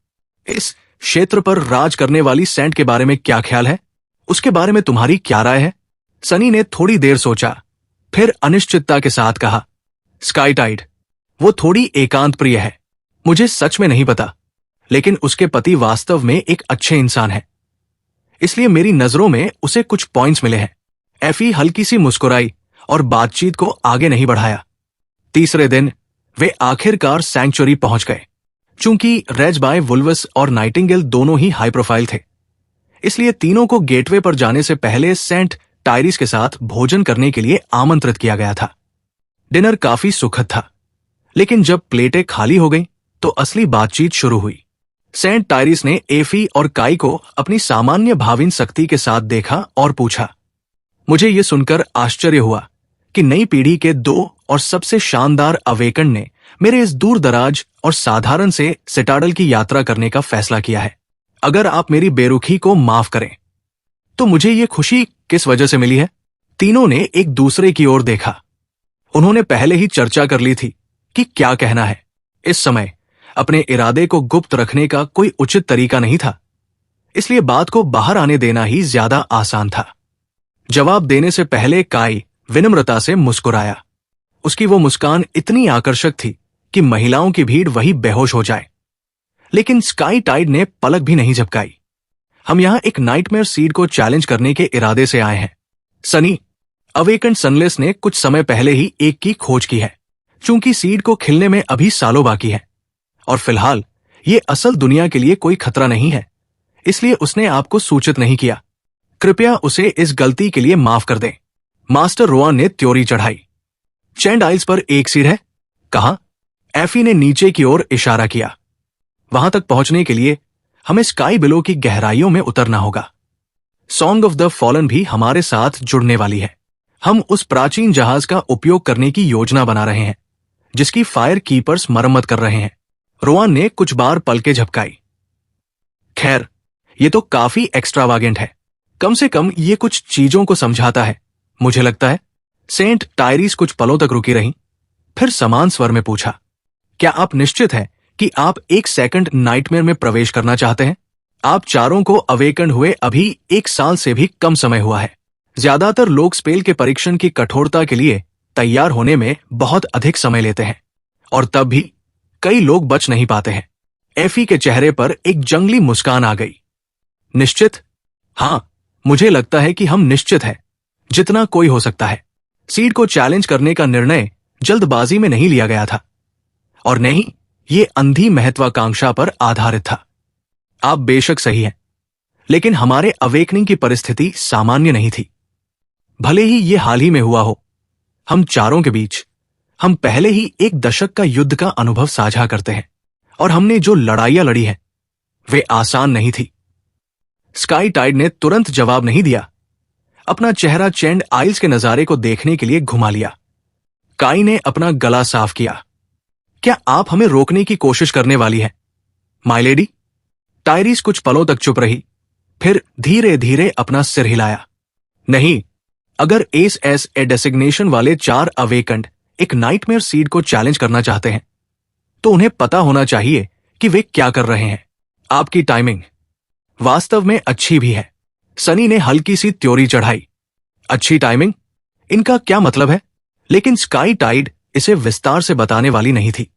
इस क्षेत्र पर राज करने वाली सेंट के बारे में क्या ख्याल है? उसके बारे में तुम्हारी क्या राय है? सनी ने थोड़ी देर सोचा, फिर अनिश्चितता के साथ कहा, स्काई टाइड। वो थोड़ी एकांत प्रिय है। मुझे सच में नहीं पता, लेकिन उसके पति वास्तव में एक अच्छे इंसान है, इसलिए मेरी नजरों में उसे कुछ पॉइंट्स मिले हैं। एफी हल्की सी मुस्कुराई और बातचीत को आगे नहीं बढ़ाया। तीसरे दिन वे आखिरकार सैंक्चुरी पहुंच गए। चूंकि रेज बाय वुल्वस और नाइटिंगेल दोनों ही हाई प्रोफाइल थे, इसलिए तीनों को गेटवे पर जाने से पहले सेंट टायरिस के साथ भोजन करने के लिए आमंत्रित किया गया था। डिनर काफी सुखद था, लेकिन जब प्लेटें खाली हो गईं तो असली बातचीत शुरू हुई। सेंट टायरिस ने एफी और काई को अपनी सामान्य भावीन शक्ति के साथ देखा और पूछा, मुझे यह सुनकर आश्चर्य हुआ कि नई पीढ़ी के दो और सबसे शानदार अवेकन ने मेरे इस दूर दराज और साधारण से सिटाडल की यात्रा करने का फैसला किया है। अगर आप मेरी बेरुखी को माफ करें तो मुझे ये खुशी किस वजह से मिली है? तीनों ने एक दूसरे की ओर देखा। उन्होंने पहले ही चर्चा कर ली थी कि क्या कहना है। इस समय अपने इरादे को गुप्त रखने का कोई उचित तरीका नहीं था, इसलिए बात को बाहर आने देना ही ज्यादा आसान था। जवाब देने से पहले काई विनम्रता से मुस्कुराया। उसकी वो मुस्कान इतनी आकर्षक थी कि महिलाओं की भीड़ वही बेहोश हो जाए। लेकिन स्काई टाइड ने पलक भी नहीं झपकाई। हम यहां एक नाइटमेयर सीड को चैलेंज करने के इरादे से आए हैं। सनी, अवेकेंड सनलेस ने कुछ समय पहले ही एक की खोज की है। चूंकि सीड को खिलने में अभी सालों बाकी है और फिलहाल ये असल दुनिया के लिए कोई खतरा नहीं है, इसलिए उसने आपको सूचित नहीं किया। कृपया उसे इस गलती के लिए माफ कर दें। मास्टर रोआन ने त्योरी चढ़ाई। चैंड आइल्स पर एक सीड है, कहा। एफी ने नीचे की ओर इशारा किया। वहां तक पहुंचने के लिए हमें स्काई बिलो की गहराइयों में उतरना होगा। सॉन्ग ऑफ द फॉलन भी हमारे साथ जुड़ने वाली है। हम उस प्राचीन जहाज का उपयोग करने की योजना बना रहे हैं जिसकी फायर कीपर्स मरम्मत कर रहे हैं। रोआन ने कुछ बार पलकें झपकाई। खैर, ये तो काफी एक्स्ट्रावागेंट है। कम से कम ये कुछ चीजों को समझाता है, मुझे लगता है। सेंट टायरिस कुछ पलों तक रुकी रहीं, फिर समान स्वर में पूछा, क्या आप निश्चित हैं कि आप एक सेकंड नाइटमेयर में प्रवेश करना चाहते हैं? आप चारों को अवेकन हुए अभी 1 साल से भी कम समय हुआ है। ज्यादातर लोग स्पेल के परीक्षण की कठोरता के लिए तैयार होने में बहुत अधिक समय लेते हैं, और तब भी कई लोग बच नहीं पाते हैं। एफी के चेहरे पर एक जंगली मुस्कान आ गई। निश्चित? हां, मुझे लगता है कि हम निश्चित हैं, जितना कोई हो सकता है। सीड को चैलेंज करने का निर्णय जल्दबाजी में नहीं लिया गया था, और नहीं, ये अंधी महत्वाकांक्षा पर आधारित था। आप बेशक सही हैं, लेकिन हमारे अवेकनिंग की परिस्थिति सामान्य नहीं थी। भले ही ये हाल ही में हुआ हो, हम चारों के बीच हम पहले ही 1 दशक का युद्ध का अनुभव साझा करते हैं, और हमने जो लड़ाइयां लड़ी हैं वे आसान नहीं थी। स्काई टाइड ने तुरंत जवाब नहीं दिया। अपना चेहरा चैंड आइल्स के नजारे को देखने के लिए घुमा लिया। काई ने अपना गला साफ किया। क्या आप हमें रोकने की कोशिश करने वाली हैं, माय लेडी? टायरिस कुछ पलों तक चुप रही, फिर धीरे धीरे अपना सिर हिलाया। नहीं, अगर एस एस ए डेसिग्नेशन वाले 4 अवेकंड एक नाइटमेयर सीड को चैलेंज करना चाहते हैं तो उन्हें पता होना चाहिए कि वे क्या कर रहे हैं। आपकी टाइमिंग वास्तव में अच्छी भी है। सनी ने हल्की सी त्योरी चढ़ाई। अच्छी टाइमिंग? इनका क्या मतलब है? लेकिन स्काई टाइड इसे विस्तार से बताने वाली नहीं थी।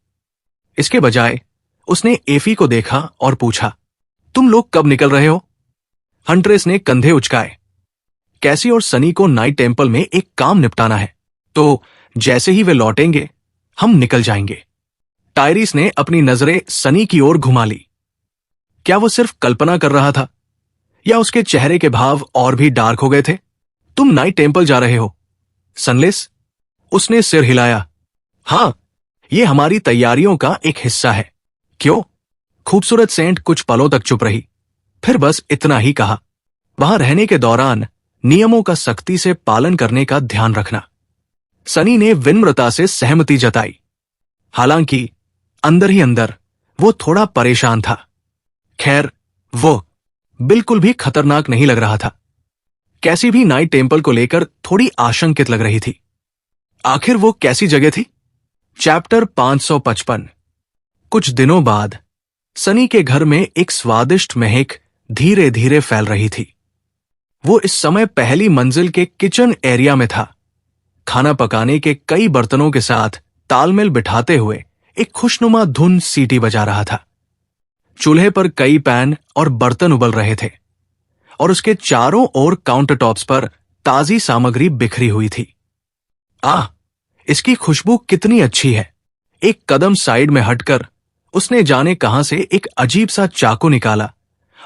इसके बजाय उसने एफी को देखा और पूछा, तुम लोग कब निकल रहे हो? हंट्रेस ने कंधे उचकाए। कैसी और सनी को नाइट टेम्पल में एक काम निपटाना है, तो जैसे ही वे लौटेंगे हम निकल जाएंगे। टायरिस ने अपनी नजरें सनी की ओर घुमा ली। क्या वो सिर्फ कल्पना कर रहा था या उसके चेहरे के भाव और भी डार्क हो गए थे? तुम नाइट टेम्पल जा रहे हो सनलेस? उसने सिर हिलाया। हां, ये हमारी तैयारियों का एक हिस्सा है। क्यों? खूबसूरत सेंट कुछ पलों तक चुप रही, फिर बस इतना ही कहा, वहां रहने के दौरान नियमों का सख्ती से पालन करने का ध्यान रखना। सनी ने विनम्रता से सहमति जताई, हालांकि अंदर ही अंदर वो थोड़ा परेशान था। खैर, वो बिल्कुल भी खतरनाक नहीं लग रहा था। कैसी भी नाइट टेम्पल को लेकर थोड़ी आशंकित लग रही थी। आखिर वो कैसी जगह थी? चैप्टर 555। कुछ दिनों बाद सनी के घर में एक स्वादिष्ट महक धीरे धीरे फैल रही थी। वो इस समय पहली मंजिल के किचन एरिया में था। खाना पकाने के कई बर्तनों के साथ तालमेल बिठाते हुए एक खुशनुमा धुन सीटी बजा रहा था। चूल्हे पर कई पैन और बर्तन उबल रहे थे और उसके चारों ओर काउंटर टॉप्स पर ताजी सामग्री बिखरी हुई थी। आह, इसकी खुशबू कितनी अच्छी है। एक कदम साइड में हटकर उसने जाने कहां से एक अजीब सा चाकू निकाला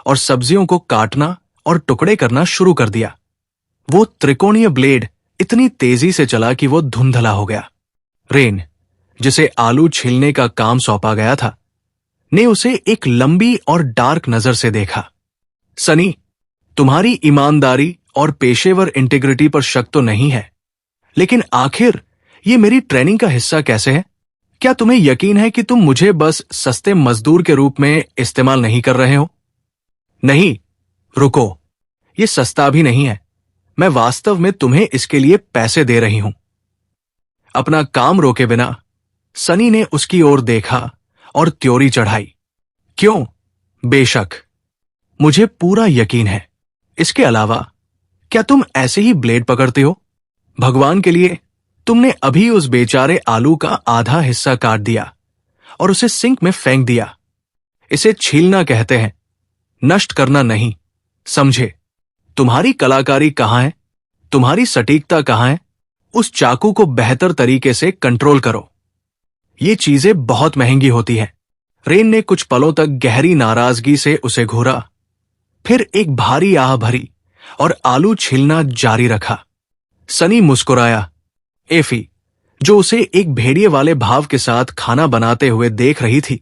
और सब्जियों को काटना और टुकड़े करना शुरू कर दिया। वो त्रिकोणीय ब्लेड इतनी तेजी से चला कि वो धुंधला हो गया। रेन, जिसे आलू छीलने का काम सौंपा गया था, ने उसे एक लंबी और डार्क नजर से देखा। सनी, तुम्हारी ईमानदारी और पेशेवर इंटीग्रिटी पर शक तो नहीं है, लेकिन आखिर ये मेरी ट्रेनिंग का हिस्सा कैसे है? क्या तुम्हें यकीन है कि तुम मुझे बस सस्ते मजदूर के रूप में इस्तेमाल नहीं कर रहे हो? नहीं, रुको, ये सस्ता भी नहीं है। मैं वास्तव में तुम्हें इसके लिए पैसे दे रही हूं। अपना काम रोके बिना सनी ने उसकी ओर देखा और त्योरी चढ़ाई। क्यों? बेशक, मुझे पूरा यकीन है। इसके अलावा क्या तुम ऐसे ही ब्लेड पकड़ते हो? भगवान के लिए, तुमने अभी उस बेचारे आलू का आधा हिस्सा काट दिया और उसे सिंक में फेंक दिया। इसे छीलना कहते हैं, नष्ट करना नहीं, समझे? तुम्हारी कलाकारी कहां है? तुम्हारी सटीकता कहां है? उस चाकू को बेहतर तरीके से कंट्रोल करो। ये चीजें बहुत महंगी होती हैं। रेन ने कुछ पलों तक गहरी नाराजगी से उसे घूरा, फिर एक भारी आह भरी और आलू छीलना जारी रखा। सनी मुस्कुराया। एफी, जो उसे एक भेड़िए वाले भाव के साथ खाना बनाते हुए देख रही थी,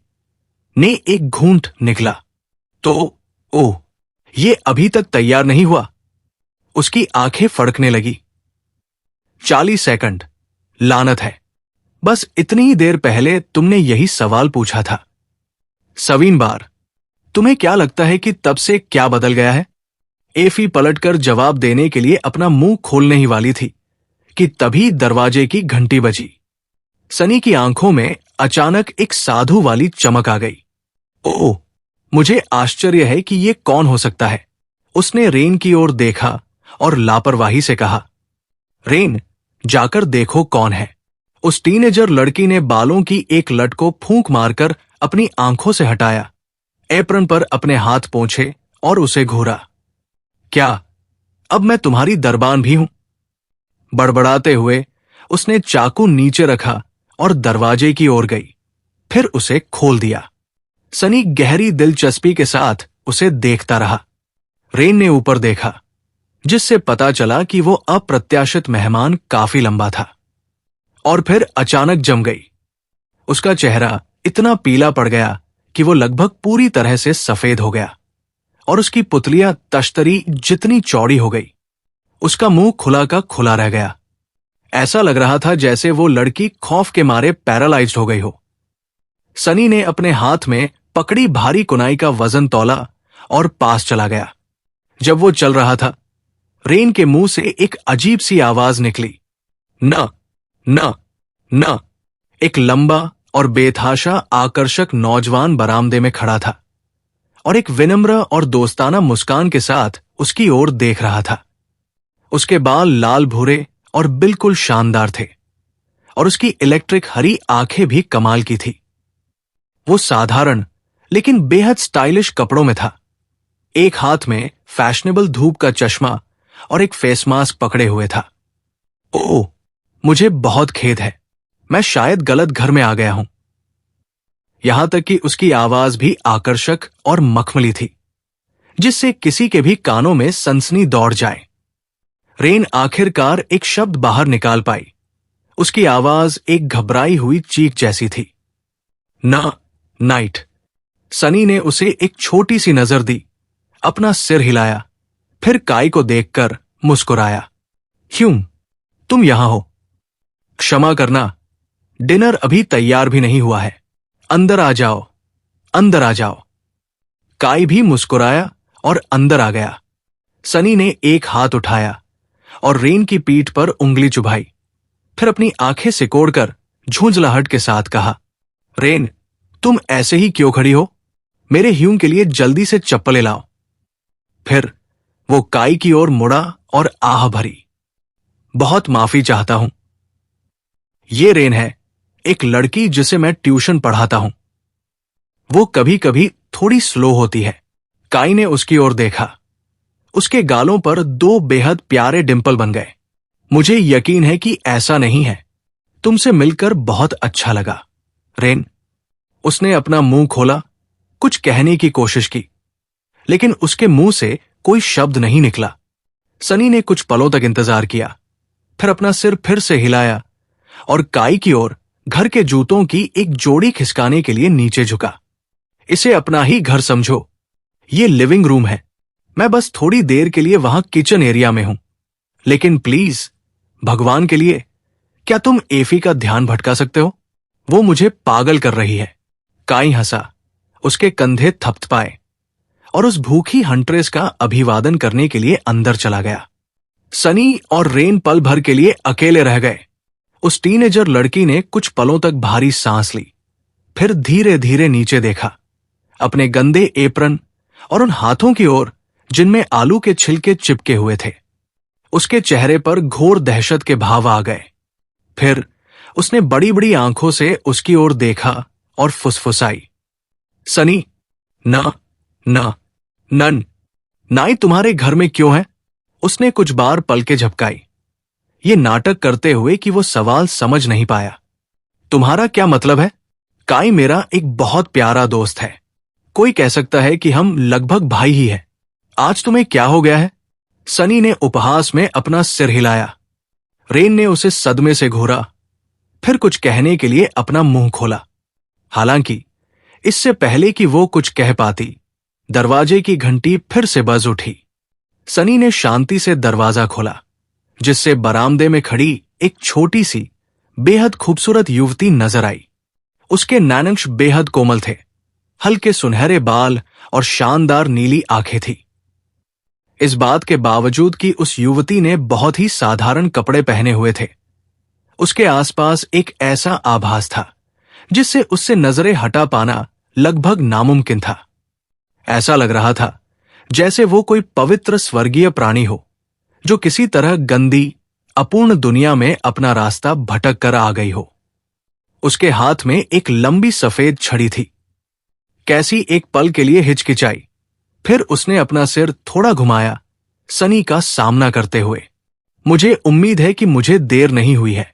ने एक घूंट निकला। तो ओह, ये अभी तक तैयार नहीं हुआ। उसकी आंखें फड़कने लगी। 40 सेकंड, लानत है। बस इतनी ही देर पहले तुमने यही सवाल पूछा था। सवीन बार, तुम्हें क्या लगता है कि तब से क्या बदल गया है? एफी पलटकर जवाब देने के लिए अपना मुंह खोलने ही वाली थी कि तभी दरवाजे की घंटी बजी। सनी की आंखों में अचानक एक साधु वाली चमक आ गई। ओह, मुझे आश्चर्य है कि ये कौन हो सकता है? उसने रेन की ओर देखा और लापरवाही से कहा, रेन, जाकर देखो कौन है। उस टीनेजर लड़की ने बालों की एक लट को फूंक मारकर अपनी आंखों से हटाया, एप्रन पर अपने हाथ पोंछे और उसे घूरा। क्या अब मैं तुम्हारी दरबान भी हूं? बड़बड़ाते हुए उसने चाकू नीचे रखा और दरवाजे की ओर गई, फिर उसे खोल दिया। सनी गहरी दिलचस्पी के साथ उसे देखता रहा। रेन ने ऊपर देखा, जिससे पता चला कि वो अप्रत्याशित मेहमान काफी लंबा था, और फिर अचानक जम गई। उसका चेहरा इतना पीला पड़ गया कि वो लगभग पूरी तरह से सफेद हो गया और उसकी पुतलियां तश्तरी जितनी चौड़ी हो गई। उसका मुंह खुला का खुला रह गया। ऐसा लग रहा था जैसे वो लड़की खौफ के मारे पैरालाइज्ड हो गई हो। सनी ने अपने हाथ में पकड़ी भारी कुनाई का वजन तौला और पास चला गया। जब वो चल रहा था, रेन के मुंह से एक अजीब सी आवाज निकली, न न न। एक लंबा और बेतहाशा आकर्षक नौजवान बरामदे में खड़ा था और एक विनम्र और दोस्ताना मुस्कान के साथ उसकी ओर देख रहा था। उसके बाल लाल भूरे और बिल्कुल शानदार थे और उसकी इलेक्ट्रिक हरी आंखें भी कमाल की थी। वो साधारण लेकिन बेहद स्टाइलिश कपड़ों में था। एक हाथ में फैशनेबल धूप का चश्मा और एक फेस मास्क पकड़े हुए था। ओह, मुझे बहुत खेद है, मैं शायद गलत घर में आ गया हूं। यहां तक कि उसकी आवाज भी आकर्षक और मखमली थी, जिससे किसी के भी कानों में सनसनी दौड़ जाए। रेन आखिरकार एक शब्द बाहर निकाल पाई। उसकी आवाज एक घबराई हुई चीख जैसी थी। ना, नाइट। सनी ने उसे एक छोटी सी नजर दी, अपना सिर हिलाया, फिर काई को देखकर मुस्कुराया। क्यों, तुम यहां हो? क्षमा करना, डिनर अभी तैयार भी नहीं हुआ है। अंदर आ जाओ, अंदर आ जाओ। काई भी मुस्कुराया और अंदर आ गया। सनी ने एक हाथ उठाया और रेन की पीठ पर उंगली चुभाई, फिर अपनी आंखें सिकोड़कर झुंझलाहट के साथ कहा, रेन, तुम ऐसे ही क्यों खड़ी हो? मेरे ह्यूम के लिए जल्दी से चप्पलें लाओ। फिर वो काई की ओर मुड़ा और आह भरी, बहुत माफी चाहता हूं। ये रेन है, एक लड़की जिसे मैं ट्यूशन पढ़ाता हूं। वो कभी कभी थोड़ी स्लो होती है। काई ने उसकी ओर देखा। उसके गालों पर दो बेहद प्यारे डिंपल बन गए। मुझे यकीन है कि ऐसा नहीं है। तुमसे मिलकर बहुत अच्छा लगा, रेन। उसने अपना मुंह खोला, कुछ कहने की कोशिश की, लेकिन उसके मुंह से कोई शब्द नहीं निकला। सनी ने कुछ पलों तक इंतजार किया, फिर अपना सिर फिर से हिलाया और काई की ओर घर के जूतों की एक जोड़ी खिसकाने के लिए नीचे झुका। इसे अपना ही घर समझो। ये लिविंग रूम है। मैं बस थोड़ी देर के लिए वहां किचन एरिया में हूं। लेकिन प्लीज, भगवान के लिए, क्या तुम एफी का ध्यान भटका सकते हो? वो मुझे पागल कर रही है। काई हंसा, उसके कंधे थपथपाए और उस भूखी हंट्रेस का अभिवादन करने के लिए अंदर चला गया। सनी और रेन पल भर के लिए अकेले रह गए। उस टीनेजर लड़की ने कुछ पलों तक भारी सांस ली, फिर धीरे धीरे नीचे देखा, अपने गंदे एप्रन और उन हाथों की ओर जिनमें आलू के छिलके चिपके हुए थे। उसके चेहरे पर घोर दहशत के भाव आ गए। फिर उसने बड़ी बड़ी आंखों से उसकी ओर देखा और फुसफुसाई, सनी, ना, ना, नन, नाई तुम्हारे घर में क्यों है? उसने कुछ बार पलकें झपकाई, ये नाटक करते हुए कि वो सवाल समझ नहीं पाया। तुम्हारा क्या मतलब है? काई मेरा एक बहुत प्यारा दोस्त है। कोई कह सकता है कि हम लगभग भाई ही हैं। आज तुम्हें क्या हो गया है? सनी ने उपहास में अपना सिर हिलाया। रेन ने उसे सदमे से घूरा, फिर कुछ कहने के लिए अपना मुंह खोला। हालांकि इससे पहले कि वो कुछ कह पाती, दरवाजे की घंटी फिर से बज उठी। सनी ने शांति से दरवाजा खोला, जिससे बरामदे में खड़ी एक छोटी सी बेहद खूबसूरत युवती नजर आई। उसके नैनंश बेहद कोमल थे, हल्के सुनहरे बाल और शानदार नीली आंखें थी। इस बात के बावजूद कि उस युवती ने बहुत ही साधारण कपड़े पहने हुए थे, उसके आसपास एक ऐसा आभास था जिससे उससे नजरें हटा पाना लगभग नामुमकिन था। ऐसा लग रहा था जैसे वो कोई पवित्र स्वर्गीय प्राणी हो, जो किसी तरह गंदी, अपूर्ण दुनिया में अपना रास्ता भटक कर आ गई हो। उसके हाथ में एक लंबी सफेद छड़ी थी। कैसी एक पल के लिए हिचकिचाई, फिर उसने अपना सिर थोड़ा घुमाया, सनी का सामना करते हुए। मुझे उम्मीद है कि मुझे देर नहीं हुई है।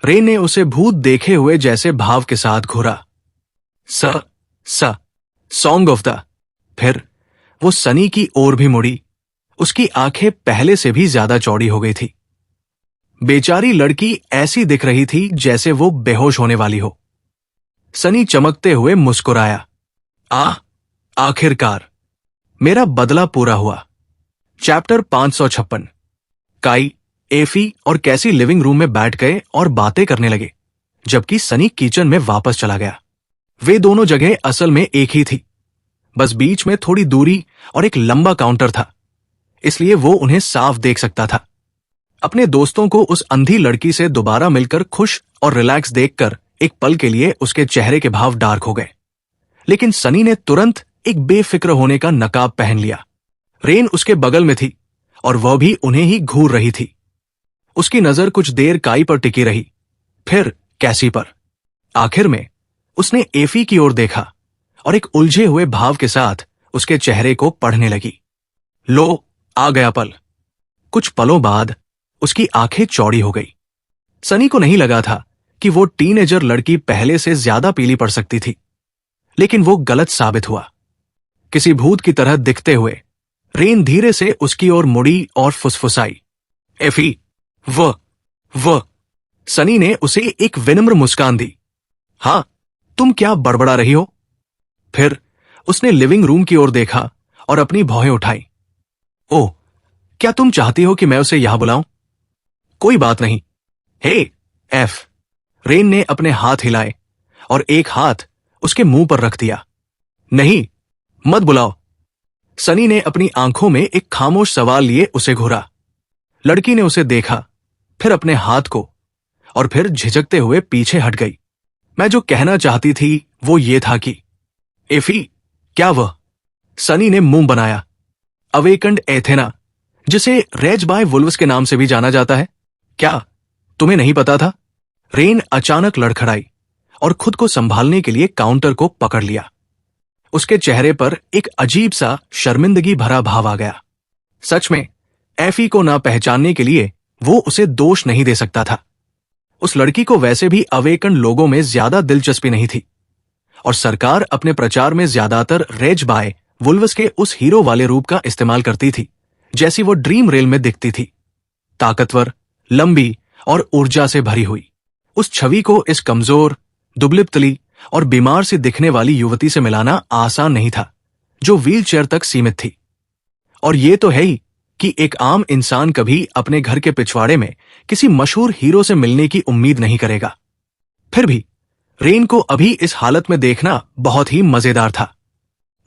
रे ने उसे भूत देखे हुए जैसे भाव के साथ घूरा। स सॉन्ग ऑफ द। फिर वो सनी की ओर भी मुड़ी। उसकी आंखें पहले से भी ज्यादा चौड़ी हो गई थी। बेचारी लड़की ऐसी दिख रही थी जैसे वो बेहोश होने वाली हो। सनी चमकते हुए मुस्कुराया। आखिरकार मेरा बदला पूरा हुआ। चैप्टर 556। काई, एफी और कैसी लिविंग रूम में बैठ गए और बातें करने लगे, जबकि सनी किचन में वापस चला गया। वे दोनों जगह असल में एक ही थी, बस बीच में थोड़ी दूरी और एक लंबा काउंटर था, इसलिए वो उन्हें साफ देख सकता था। अपने दोस्तों को उस अंधी लड़की से दोबारा मिलकर खुश और रिलैक्स देखकर एक पल के लिए उसके चेहरे के भाव डार्क हो गए, लेकिन सनी ने तुरंत एक बेफिक्र होने का नकाब पहन लिया। रेन उसके बगल में थी और वह भी उन्हें ही घूर रही थी। उसकी नजर कुछ देर काई पर टिकी रही, फिर कैसी पर। आखिर में उसने एफी की ओर देखा और एक उलझे हुए भाव के साथ उसके चेहरे को पढ़ने लगी। लो, आ गया पल। कुछ पलों बाद उसकी आंखें चौड़ी हो गई। सनी को नहीं लगा था कि वो टीनेजर लड़की पहले से ज्यादा पीली पड़ सकती थी, लेकिन वो गलत साबित हुआ। किसी भूत की तरह दिखते हुए रेन धीरे से उसकी ओर मुड़ी और फुसफुसाई, एफी, वो। सनी ने उसे एक विनम्र मुस्कान दी। हाँ, तुम क्या बड़बड़ा रही हो? फिर उसने लिविंग रूम की ओर देखा और अपनी भौहें उठाई। ओह, क्या तुम चाहती हो कि मैं उसे यहां बुलाऊं? कोई बात नहीं। हे एफ, रेन ने अपने हाथ हिलाए और एक हाथ उसके मुंह पर रख दिया। नहीं, मत बुलाओ। सनी ने अपनी आंखों में एक खामोश सवाल लिए उसे घूरा। लड़की ने उसे देखा, फिर अपने हाथ को, और फिर झिझकते हुए पीछे हट गई। मैं जो कहना चाहती थी वो ये था कि एफी, क्या वह? सनी ने मुंह बनाया। अवेकंड एथेना, जिसे रेज बाय वुल्व्स के नाम से भी जाना जाता है, क्या तुम्हें नहीं पता था? रेन अचानक लड़खड़ाई और खुद को संभालने के लिए काउंटर को पकड़ लिया। उसके चेहरे पर एक अजीब सा शर्मिंदगी भरा भाव आ गया। सच में एफी को ना पहचानने के लिए वो उसे दोष नहीं दे सकता था। उस लड़की को वैसे भी अवेकन लोगों में ज्यादा दिलचस्पी नहीं थी, और सरकार अपने प्रचार में ज्यादातर रेज बाय वुल्व्स के उस हीरो वाले रूप का इस्तेमाल करती थी जैसी वो ड्रीम रेल में दिखती थी। ताकतवर, लंबी और ऊर्जा से भरी हुई उस छवि को इस कमजोर, दुबलिपतली और बीमार सी दिखने वाली युवती से मिलाना आसान नहीं था, जो व्हीलचेयर तक सीमित थी। और ये तो है ही कि एक आम इंसान कभी अपने घर के पिछवाड़े में किसी मशहूर हीरो से मिलने की उम्मीद नहीं करेगा। फिर भी रेन को अभी इस हालत में देखना बहुत ही मजेदार था।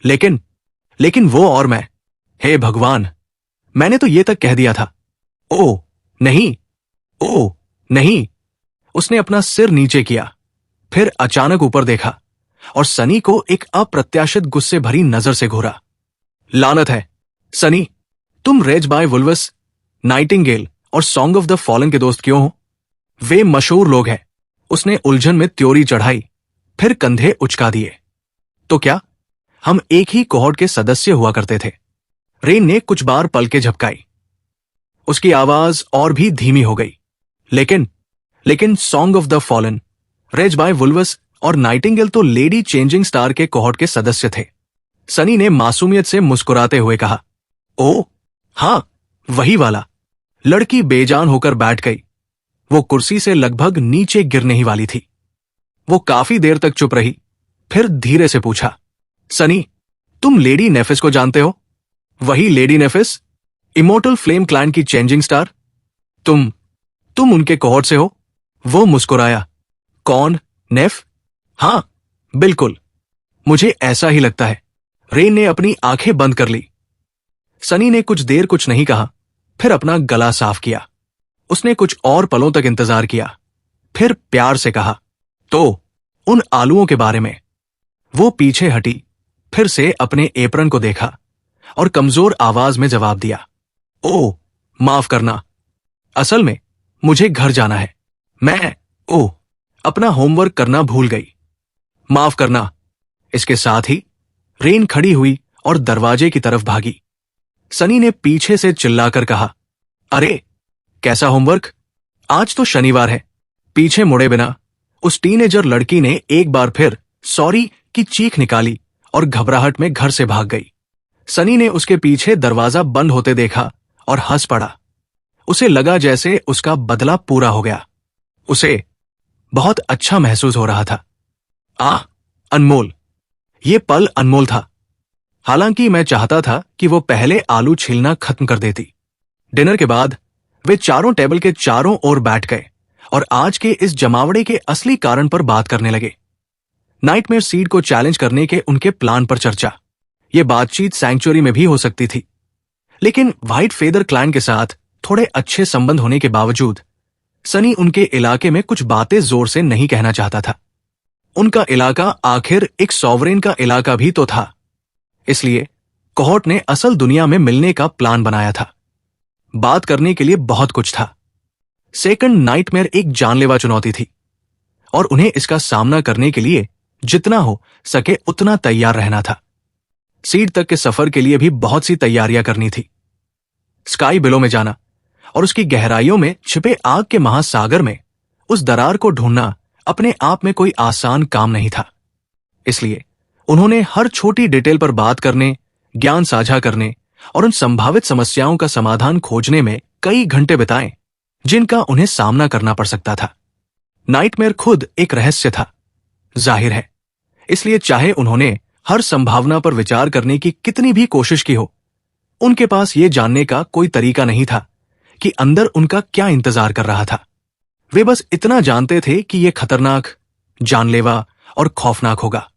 लेकिन वो और मैं, हे भगवान, मैंने तो ये तक कह दिया था। ओ नहीं। उसने अपना सिर नीचे किया, फिर अचानक ऊपर देखा और सनी को एक अप्रत्याशित गुस्से भरी नजर से घूरा। लानत है सनी, तुम रेज बाय वुल्व्स, नाइटिंगेल और सॉन्ग ऑफ द फॉलन के दोस्त क्यों हो? वे मशहूर लोग हैं। उसने उलझन में त्योरी चढ़ाई, फिर कंधे उचका दिए। तो क्या हम एक ही कोहॉर्ट के सदस्य हुआ करते थे? रेन ने कुछ बार पलकें झपकाई। उसकी आवाज और भी धीमी हो गई। लेकिन song of the fallen, rage by wolves और नाइटिंगेल तो लेडी चेंजिंग स्टार के कोहॉर्ट के सदस्य थे। सनी ने मासूमियत से मुस्कुराते हुए कहा। ओ हाँ, वही वाला। लड़की बेजान होकर बैठ गई। वो कुर्सी से लगभग नीचे गिरने ही वाली थी। वो काफी देर तक चुप रही, फिर धीरे से पूछा, सनी, तुम लेडी नेफिस को जानते हो? वही लेडी नेफिस, इमोर्टल फ्लेम क्लैन की चेंजिंग स्टार। तुम उनके कोहॉर्ट से हो? वो मुस्कुराया। कौन, नेफ? हाँ, बिल्कुल, मुझे ऐसा ही लगता है। रेन ने अपनी आंखें बंद कर ली। सनी ने कुछ देर कुछ नहीं कहा, फिर अपना गला साफ किया। उसने कुछ और पलों तक इंतजार किया, फिर प्यार से कहा, तो उन आलूओं के बारे में। वो पीछे हटी, फिर से अपने एप्रन को देखा और कमजोर आवाज में जवाब दिया, ओ माफ करना, असल में मुझे घर जाना है। मैं अपना होमवर्क करना भूल गई। माफ करना। इसके साथ ही रेन खड़ी हुई और दरवाजे की तरफ भागी। सनी ने पीछे से चिल्लाकर कहा, अरे कैसा होमवर्क? आज तो शनिवार है। पीछे मुड़े बिना उस टीनेजर लड़की ने एक बार फिर सॉरी की चीख निकाली और घबराहट में घर से भाग गई। सनी ने उसके पीछे दरवाजा बंद होते देखा और हंस पड़ा। उसे लगा जैसे उसका बदला पूरा हो गया। उसे बहुत अच्छा महसूस हो रहा था। अनमोल। ये पल अनमोल था। हालांकि मैं चाहता था कि वो पहले आलू छीलना खत्म कर देती। डिनर के बाद वे चारों टेबल के चारों ओर बैठ गए और आज के इस जमावड़े के असली कारण पर बात करने लगे। नाइटमेयर सीड को चैलेंज करने के उनके प्लान पर चर्चा। ये बातचीत सैंक्चुअरी में भी हो सकती थी, लेकिन व्हाइट फेदर क्लैन के साथ थोड़े अच्छे संबंध होने के बावजूद सनी उनके इलाके में कुछ बातें जोर से नहीं कहना चाहता था। उनका इलाका आखिर एक सॉवरेन का इलाका भी तो था। इसलिए कोहॉर्ट ने असल दुनिया में मिलने का प्लान बनाया था। बात करने के लिए बहुत कुछ था। सेकंड नाइटमेयर एक जानलेवा चुनौती थी और उन्हें इसका सामना करने के लिए जितना हो सके उतना तैयार रहना था। सीड तक के सफर के लिए भी बहुत सी तैयारियां करनी थी। स्काई बिलो में जाना, और उसकी गहराइयों में छिपे आग के महासागर में उस दरार को ढूंढना अपने आप में कोई आसान काम नहीं था। इसलिए उन्होंने हर छोटी डिटेल पर बात करने, ज्ञान साझा करने और उन संभावित समस्याओं का समाधान खोजने में कई घंटे बिताए जिनका उन्हें सामना करना पड़ सकता था। नाइटमेयर खुद एक रहस्य था, जाहिर है, इसलिए चाहे उन्होंने हर संभावना पर विचार करने की कितनी भी कोशिश की हो, उनके पास यह जानने का कोई तरीका नहीं था कि अंदर उनका क्या इंतजार कर रहा था। वे बस इतना जानते थे कि यह खतरनाक, जानलेवा और खौफनाक होगा।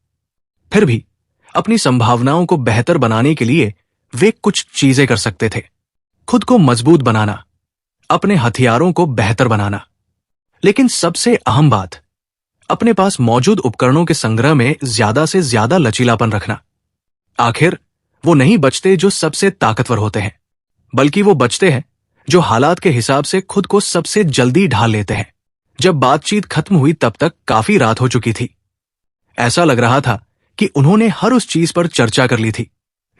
फिर भी अपनी संभावनाओं को बेहतर बनाने के लिए वे कुछ चीजें कर सकते थे। खुद को मजबूत बनाना, अपने हथियारों को बेहतर बनाना, लेकिन सबसे अहम बात, अपने पास मौजूद उपकरणों के संग्रह में ज्यादा से ज्यादा लचीलापन रखना। आखिर वो नहीं बचते जो सबसे ताकतवर होते हैं, बल्कि वो बचते हैं जो हालात के हिसाब से खुद को सबसे जल्दी ढाल लेते हैं। जब बातचीत खत्म हुई तब तक काफी रात हो चुकी थी। ऐसा लग रहा था कि उन्होंने हर उस चीज पर चर्चा कर ली थी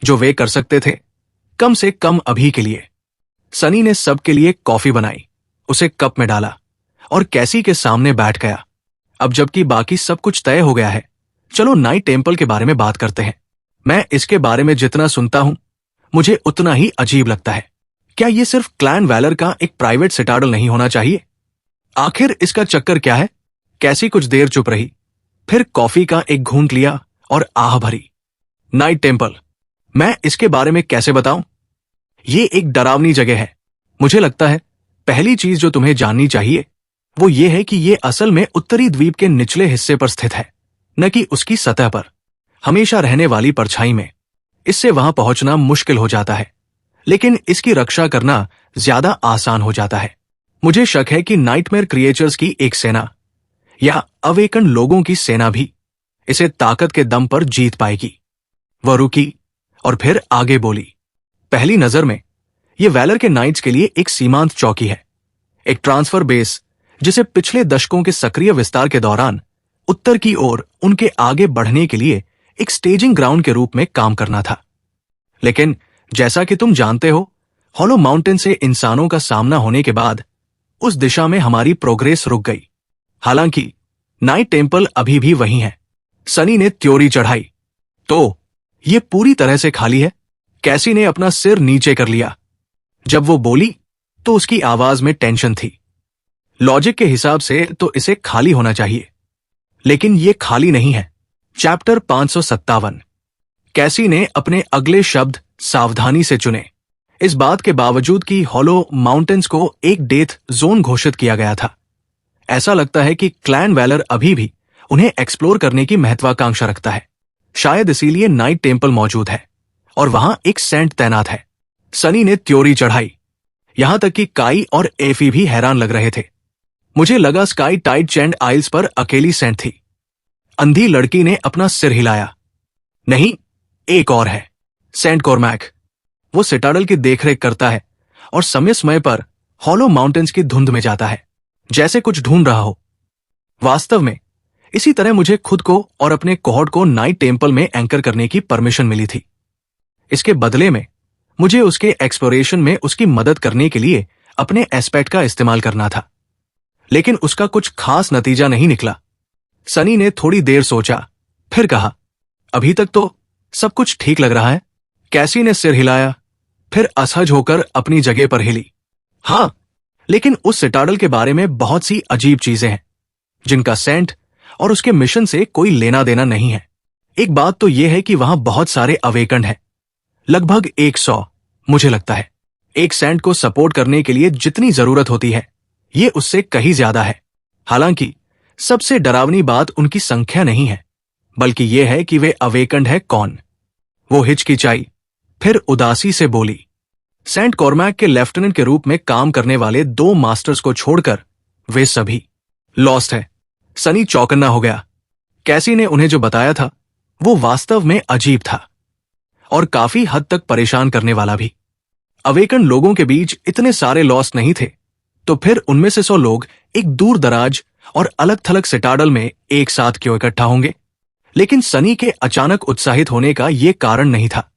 जो वे कर सकते थे, कम से कम अभी के लिए। सनी ने सबके लिए कॉफी बनाई, उसे कप में डाला और कैसी के सामने बैठ गया। अब जबकि बाकी सब कुछ तय हो गया है, चलो नाइट टेम्पल के बारे में बात करते हैं। मैं इसके बारे में जितना सुनता हूं, मुझे उतना ही अजीब लगता है। क्या यह सिर्फ क्लैन वैलर का एक प्राइवेट सिटाडल नहीं होना चाहिए? आखिर इसका चक्कर क्या है? कैसी कुछ देर चुप रही, फिर कॉफी का एक घूंट लिया और आह भरी। नाइट टेम्पल, मैं इसके बारे में कैसे बताऊं? ये एक डरावनी जगह है। मुझे लगता है पहली चीज जो तुम्हें जाननी चाहिए वो ये है कि ये असल में उत्तरी द्वीप के निचले हिस्से पर स्थित है, न कि उसकी सतह पर, हमेशा रहने वाली परछाई में। इससे वहां पहुंचना मुश्किल हो जाता है, लेकिन इसकी रक्षा करना ज्यादा आसान हो जाता है। मुझे शक है कि नाइटमेयर क्रिएचर्स की एक सेना या अवेकन लोगों की सेना भी इसे ताकत के दम पर जीत पाएगी। वह रुकी और फिर आगे बोली, पहली नजर में यह वैलर के नाइट्स के लिए एक सीमांत चौकी है, एक ट्रांसफर बेस जिसे पिछले दशकों के सक्रिय विस्तार के दौरान उत्तर की ओर उनके आगे बढ़ने के लिए एक स्टेजिंग ग्राउंड के रूप में काम करना था। लेकिन जैसा कि तुम जानते हो, हॉलो माउंटेन से इंसानों का सामना होने के बाद उस दिशा में हमारी प्रोग्रेस रुक गई। हालांकि नाइट टेम्पल अभी भी वहीं है। सनी ने त्योरी चढ़ाई, तो ये पूरी तरह से खाली है? कैसी ने अपना सिर नीचे कर लिया। जब वो बोली तो उसकी आवाज में टेंशन थी। लॉजिक के हिसाब से तो इसे खाली होना चाहिए, लेकिन ये खाली नहीं है। चैप्टर 557। कैसी ने अपने अगले शब्द सावधानी से चुने, इस बात के बावजूद कि हॉलो माउंटेन्स को एक डेथ जोन घोषित किया गया था। ऐसा लगता है कि क्लैन वैलर अभी भी उन्हें एक्सप्लोर करने की महत्वाकांक्षा रखता है। शायद इसीलिए नाइट टेम्पल मौजूद है और वहां एक सेंट तैनात है। सनी ने त्योरी चढ़ाई, यहां तक कि काई और एफी भी हैरान लग रहे थे। मुझे लगा स्काई टाइड चैंड आइल्स पर अकेली सेंट थी। अंधी लड़की ने अपना सिर हिलाया, नहीं, एक और है, सेंट कॉर्मैक। वो सिटाडल की देखरेख करता है और समय समय पर हॉलो माउंटेन्स की धुंध में जाता है, जैसे कुछ ढूंढ रहा हो। वास्तव में इसी तरह मुझे खुद को और अपने कोहॉर्ट को नाइट टेम्पल में एंकर करने की परमिशन मिली थी। इसके बदले में मुझे उसके एक्सप्लोरेशन में उसकी मदद करने के लिए अपने एस्पेक्ट का इस्तेमाल करना था, लेकिन उसका कुछ खास नतीजा नहीं निकला। सनी ने थोड़ी देर सोचा, फिर कहा, अभी तक तो सब कुछ ठीक लग रहा है। कैसी ने सिर हिलाया, फिर असहज होकर अपनी जगह पर हिली। हां, लेकिन उस सिटाडल के बारे में बहुत सी अजीब चीजें हैं जिनका सेंट और उसके मिशन से कोई लेना देना नहीं है। एक बात तो यह है कि वहां बहुत सारे अवेकन हैं, लगभग 100। मुझे लगता है एक सेंट को सपोर्ट करने के लिए जितनी जरूरत होती है, ये उससे कहीं ज्यादा है। हालांकि सबसे डरावनी बात उनकी संख्या नहीं है, बल्कि यह है कि वे अवेकंड है कौन। वो हिचकिचाई, फिर उदासी से बोली, सेंट कॉर्मैक के लेफ्टिनेंट के रूप में काम करने वाले 2 मास्टर्स को छोड़कर वे सभी लॉस्ट है। सनी चौकन्ना हो गया। कैसी ने उन्हें जो बताया था वो वास्तव में अजीब था और काफी हद तक परेशान करने वाला भी। अवेकन लोगों के बीच इतने सारे लॉस्ट नहीं थे, तो फिर उनमें से 100 लोग एक दूर दराज और अलग थलग सिटाडल में एक साथ क्यों इकट्ठा होंगे? लेकिन सनी के अचानक उत्साहित होने का यह कारण नहीं था।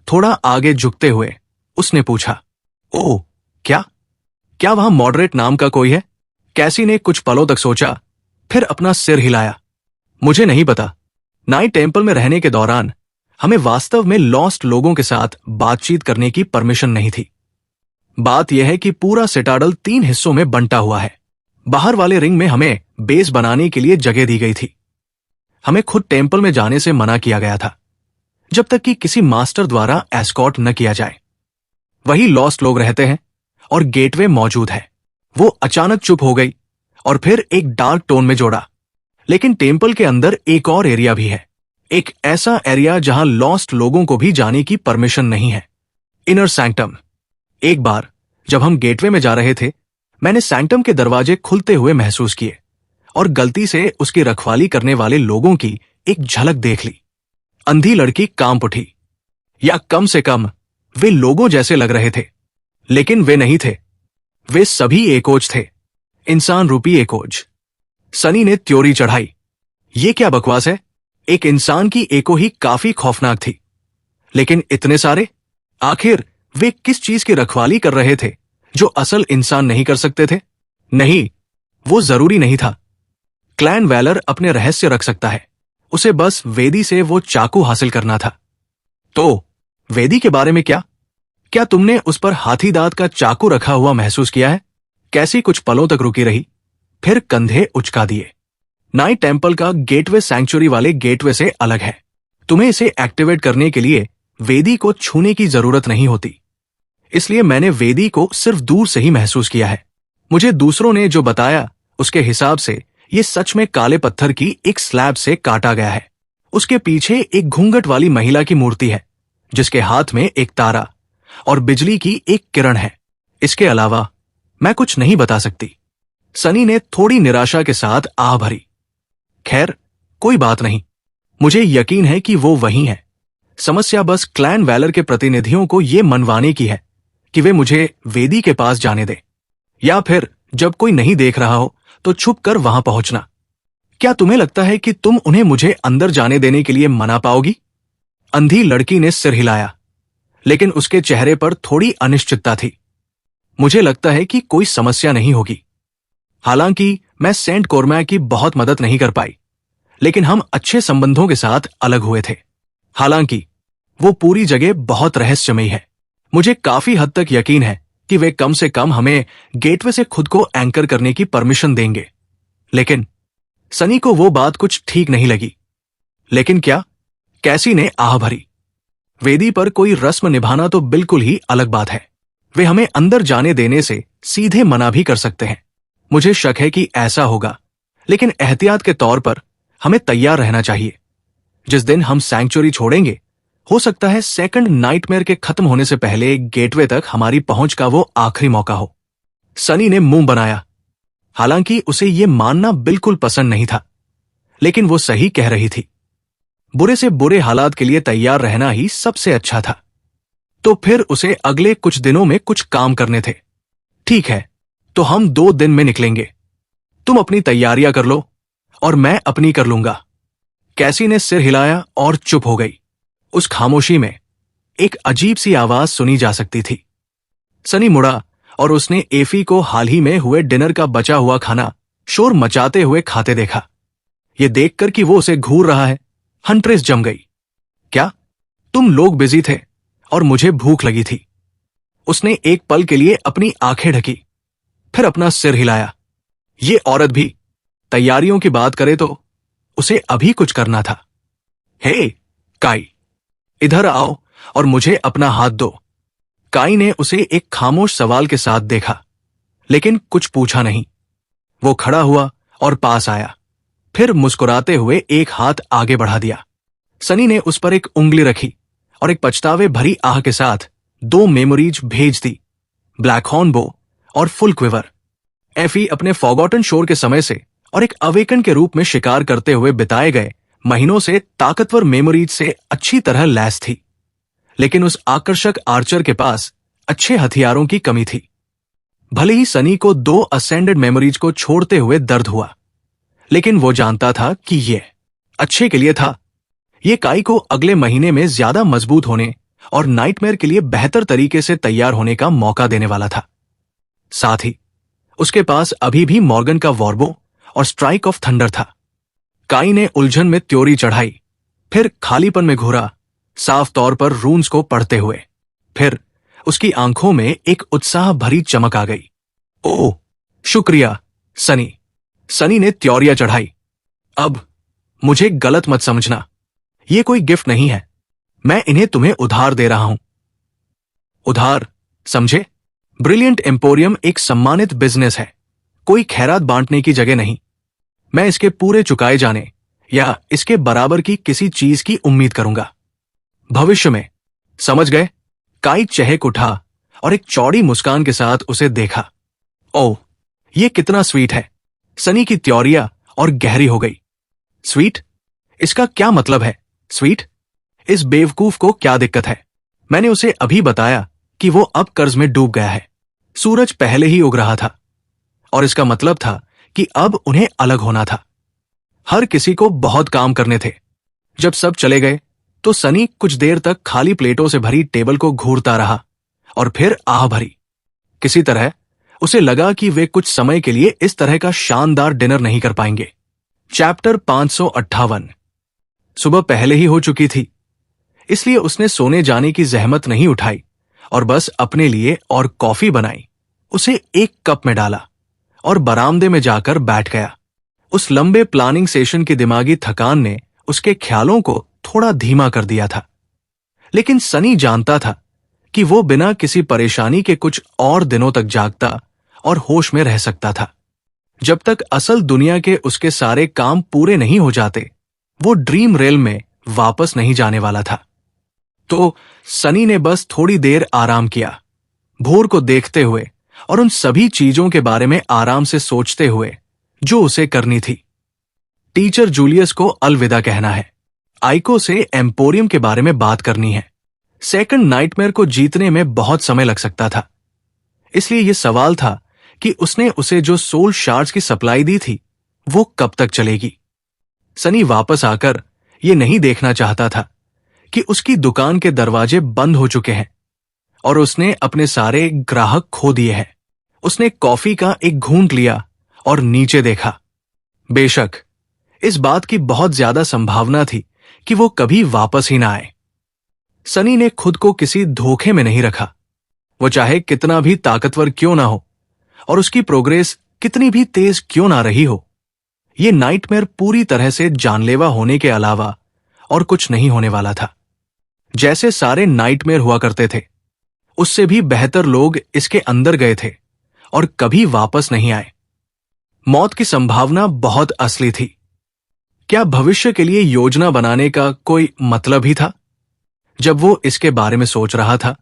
थोड़ा आगे झुकते हुए उसने पूछा, ओह क्या? क्या वहां मॉडरेट नाम का कोई है? कैसी ने कुछ पलों तक सोचा, फिर अपना सिर हिलाया। मुझे नहीं पता। नाइट टेम्पल में रहने के दौरान हमें वास्तव में लॉस्ट लोगों के साथ बातचीत करने की परमिशन नहीं थी। बात यह है कि पूरा सिटाडल 3 हिस्सों में बंटा हुआ है। बाहर वाले रिंग में हमें बेस बनाने के लिए जगह दी गई थी। हमें खुद टेम्पल में जाने से मना किया गया था, जब तक कि किसी मास्टर द्वारा एस्कॉर्ट न किया जाए। वही लॉस्ट लोग रहते हैं और गेटवे मौजूद है। वो अचानक चुप हो गई और फिर एक डार्क टोन में जोड़ा, लेकिन टेम्पल के अंदर एक और एरिया भी है। एक ऐसा एरिया जहां लॉस्ट लोगों को भी जाने की परमिशन नहीं है। Inner sanctum. एक बार जब हम गेटवे में जा रहे थे, मैंने सैंक्टम के दरवाजे खुलते हुए महसूस किए और गलती से उसकी रखवाली करने वाले लोगों की एक झलक देख ली। अंधी लड़की कांप उठी, या कम से कम वे लोगों जैसे लग रहे थे, लेकिन वे नहीं थे। वे सभी एकोज थे, इंसान रूपी एकोज। सनी ने त्योरी चढ़ाई, ये क्या बकवास है? एक इंसान की एको ही काफी खौफनाक थी, लेकिन इतने सारे? आखिर वे किस चीज की रखवाली कर रहे थे जो असल इंसान नहीं कर सकते थे? नहीं, वो जरूरी नहीं था। क्लैन वैलर अपने रहस्य रख सकता है, उसे बस वेदी से वो चाकू हासिल करना था। तो वेदी के बारे में क्या? क्या तुमने उस पर हाथी दांत का चाकू रखा हुआ महसूस किया है? कैसी कुछ पलों तक रुकी रही, फिर कंधे उचका दिए। नाइट टेम्पल का गेटवे सैंक्चुरी वाले गेटवे से अलग है। तुम्हें इसे एक्टिवेट करने के लिए वेदी को छूने की जरूरत नहीं होती, इसलिए मैंने वेदी को सिर्फ दूर से ही महसूस किया है। मुझे दूसरों ने जो बताया उसके हिसाब से ये सच में काले पत्थर की एक स्लैब से काटा गया है। उसके पीछे एक घूंघट वाली महिला की मूर्ति है, जिसके हाथ में एक तारा और बिजली की एक किरण है। इसके अलावा मैं कुछ नहीं बता सकती। सनी ने थोड़ी निराशा के साथ आह भरी। खैर, कोई बात नहीं, मुझे यकीन है कि वो वही है। समस्या बस क्लैन वैलर के प्रतिनिधियों को ये मनवाने की है कि वे मुझे वेदी के पास जाने दें, या फिर जब कोई नहीं देख रहा हो तो छुप कर वहां पहुंचना। क्या तुम्हें लगता है कि तुम उन्हें मुझे अंदर जाने देने के लिए मना पाओगी? अंधी लड़की ने सिर हिलाया, लेकिन उसके चेहरे पर थोड़ी अनिश्चितता थी। मुझे लगता है कि कोई समस्या नहीं होगी। हालांकि मैं सेंट कोरमैक की बहुत मदद नहीं कर पाई, लेकिन हम अच्छे संबंधों के साथ अलग हुए थे। हालांकि वो पूरी जगह बहुत रहस्यमयी है। मुझे काफी हद तक यकीन है कि वे कम से कम हमें गेटवे से खुद को एंकर करने की परमिशन देंगे। लेकिन सनी को वो बात कुछ ठीक नहीं लगी। लेकिन क्या? कैसी ने आह भरी। वेदी पर कोई रस्म निभाना तो बिल्कुल ही अलग बात है। वे हमें अंदर जाने देने से सीधे मना भी कर सकते हैं। मुझे शक है कि ऐसा होगा, लेकिन एहतियात के तौर पर हमें तैयार रहना चाहिए। जिस दिन हम सैंक्चुरी छोड़ेंगे, हो सकता है सेकंड नाइटमेयर के खत्म होने से पहले गेटवे तक हमारी पहुंच का वो आखिरी मौका हो। सनी ने मुंह बनाया। हालांकि उसे ये मानना बिल्कुल पसंद नहीं था, लेकिन वो सही कह रही थी। बुरे से बुरे हालात के लिए तैयार रहना ही सबसे अच्छा था। तो फिर उसे अगले कुछ दिनों में कुछ काम करने थे। ठीक है, तो हम 2 दिन में निकलेंगे। तुम अपनी तैयारियां कर लो और मैं अपनी कर लूंगा। कैसी ने सिर हिलाया और चुप हो गई। उस खामोशी में एक अजीब सी आवाज सुनी जा सकती थी। सनी मुड़ा और उसने एफी को हाल ही में हुए डिनर का बचा हुआ खाना शोर मचाते हुए खाते देखा। ये देखकर कि वो उसे घूर रहा है, हंट्रेस जम गई। क्या तुम लोग बिजी थे और मुझे भूख लगी थी? उसने एक पल के लिए अपनी आंखें ढकी, फिर अपना सिर हिलाया। ये औरत भी तैयारियों की बात करे तो उसे अभी कुछ करना था। हे काई, इधर आओ और मुझे अपना हाथ दो। काई ने उसे एक खामोश सवाल के साथ देखा, लेकिन कुछ पूछा नहीं। वो खड़ा हुआ और पास आया, फिर मुस्कुराते हुए एक हाथ आगे बढ़ा दिया। सनी ने उस पर एक उंगली रखी और एक पछतावे भरी आह के साथ 2 मेमोरीज भेज दी, ब्लैक हॉर्न बो और फुल क्विवर। एफी अपने फॉरगॉटन शोर के समय से और एक अवेकन के रूप में शिकार करते हुए बिताए गए महीनों से ताकतवर मेमोरीज से अच्छी तरह लैस थी, लेकिन उस आकर्षक आर्चर के पास अच्छे हथियारों की कमी थी। भले ही सनी को 2 असेंडेड मेमोरीज को छोड़ते हुए दर्द हुआ, लेकिन वो जानता था कि ये अच्छे के लिए था। ये काई को अगले महीने में ज्यादा मजबूत होने और नाइटमेयर के लिए बेहतर तरीके से तैयार होने का मौका देने वाला था। साथ ही उसके पास अभी भी मॉर्गन का वॉर्बो और स्ट्राइक ऑफ थंडर था। काई ने उलझन में त्योरी चढ़ाई, फिर खालीपन में घूरा, साफ तौर पर रून्स को पढ़ते हुए। फिर उसकी आंखों में एक उत्साह भरी चमक आ गई। ओह, शुक्रिया सनी। सनी ने त्योरियां चढ़ाई। अब मुझे गलत मत समझना, ये कोई गिफ्ट नहीं है, मैं इन्हें तुम्हें उधार दे रहा हूं। उधार, समझे? ब्रिलियंट एम्पोरियम एक सम्मानित बिजनेस है, कोई खैरात बांटने की जगह नहीं। मैं इसके पूरे चुकाए जाने या इसके बराबर की किसी चीज की उम्मीद करूंगा भविष्य में, समझ गए? काई चहक उठा और एक चौड़ी मुस्कान के साथ उसे देखा। ओह, ये कितना स्वीट है। सनी की त्योरियां और गहरी हो गई। स्वीट? इसका क्या मतलब है? स्वीट? इस बेवकूफ को क्या दिक्कत है? मैंने उसे अभी बताया कि वो अब कर्ज में डूब गया है। सूरज पहले ही उग रहा था और इसका मतलब था कि अब उन्हें अलग होना था। हर किसी को बहुत काम करने थे। जब सब चले गए तो सनी कुछ देर तक खाली प्लेटों से भरी टेबल को घूरता रहा और फिर आह भरी। किसी तरह उसे लगा कि वे कुछ समय के लिए इस तरह का शानदार डिनर नहीं कर पाएंगे। चैप्टर 558। सुबह पहले ही हो चुकी थी, इसलिए उसने सोने जाने की जहमत नहीं उठाई और बस अपने लिए और कॉफी बनाई, उसे एक कप में डाला और बरामदे में जाकर बैठ गया। उस लंबे प्लानिंग सेशन की दिमागी थकान ने उसके ख्यालों को थोड़ा धीमा कर दिया था, लेकिन सनी जानता था कि वो बिना किसी परेशानी के कुछ और दिनों तक जागता और होश में रह सकता था। जब तक असल दुनिया के उसके सारे काम पूरे नहीं हो जाते, वो ड्रीम रेल में वापस नहीं जाने वाला था। तो सनी ने बस थोड़ी देर आराम किया, भोर को देखते हुए और उन सभी चीजों के बारे में आराम से सोचते हुए जो उसे करनी थी। टीचर जूलियस को अलविदा कहना है, आइको से एम्पोरियम के बारे में बात करनी है। सेकंड नाइटमेयर को जीतने में बहुत समय लग सकता था, इसलिए यह सवाल था कि उसने उसे जो सोल शार्ड्स की सप्लाई दी थी वो कब तक चलेगी। सनी वापस आकर यह नहीं देखना चाहता था कि उसकी दुकान के दरवाजे बंद हो चुके हैं और उसने अपने सारे ग्राहक खो दिए हैं। उसने कॉफी का एक घूंट लिया और नीचे देखा। बेशक इस बात की बहुत ज्यादा संभावना थी कि वो कभी वापस ही ना आए। सनी ने खुद को किसी धोखे में नहीं रखा। वो चाहे कितना भी ताकतवर क्यों ना हो और उसकी प्रोग्रेस कितनी भी तेज क्यों ना रही हो, ये नाइटमेयर पूरी तरह से जानलेवा होने के अलावा और कुछ नहीं होने वाला था। जैसे सारे नाइटमेयर हुआ करते थे, उससे भी बेहतर लोग इसके अंदर गए थे और कभी वापस नहीं आए। मौत की संभावना बहुत असली थी। क्या भविष्य के लिए योजना बनाने का कोई मतलब ही था? जब वो इसके बारे में सोच रहा था,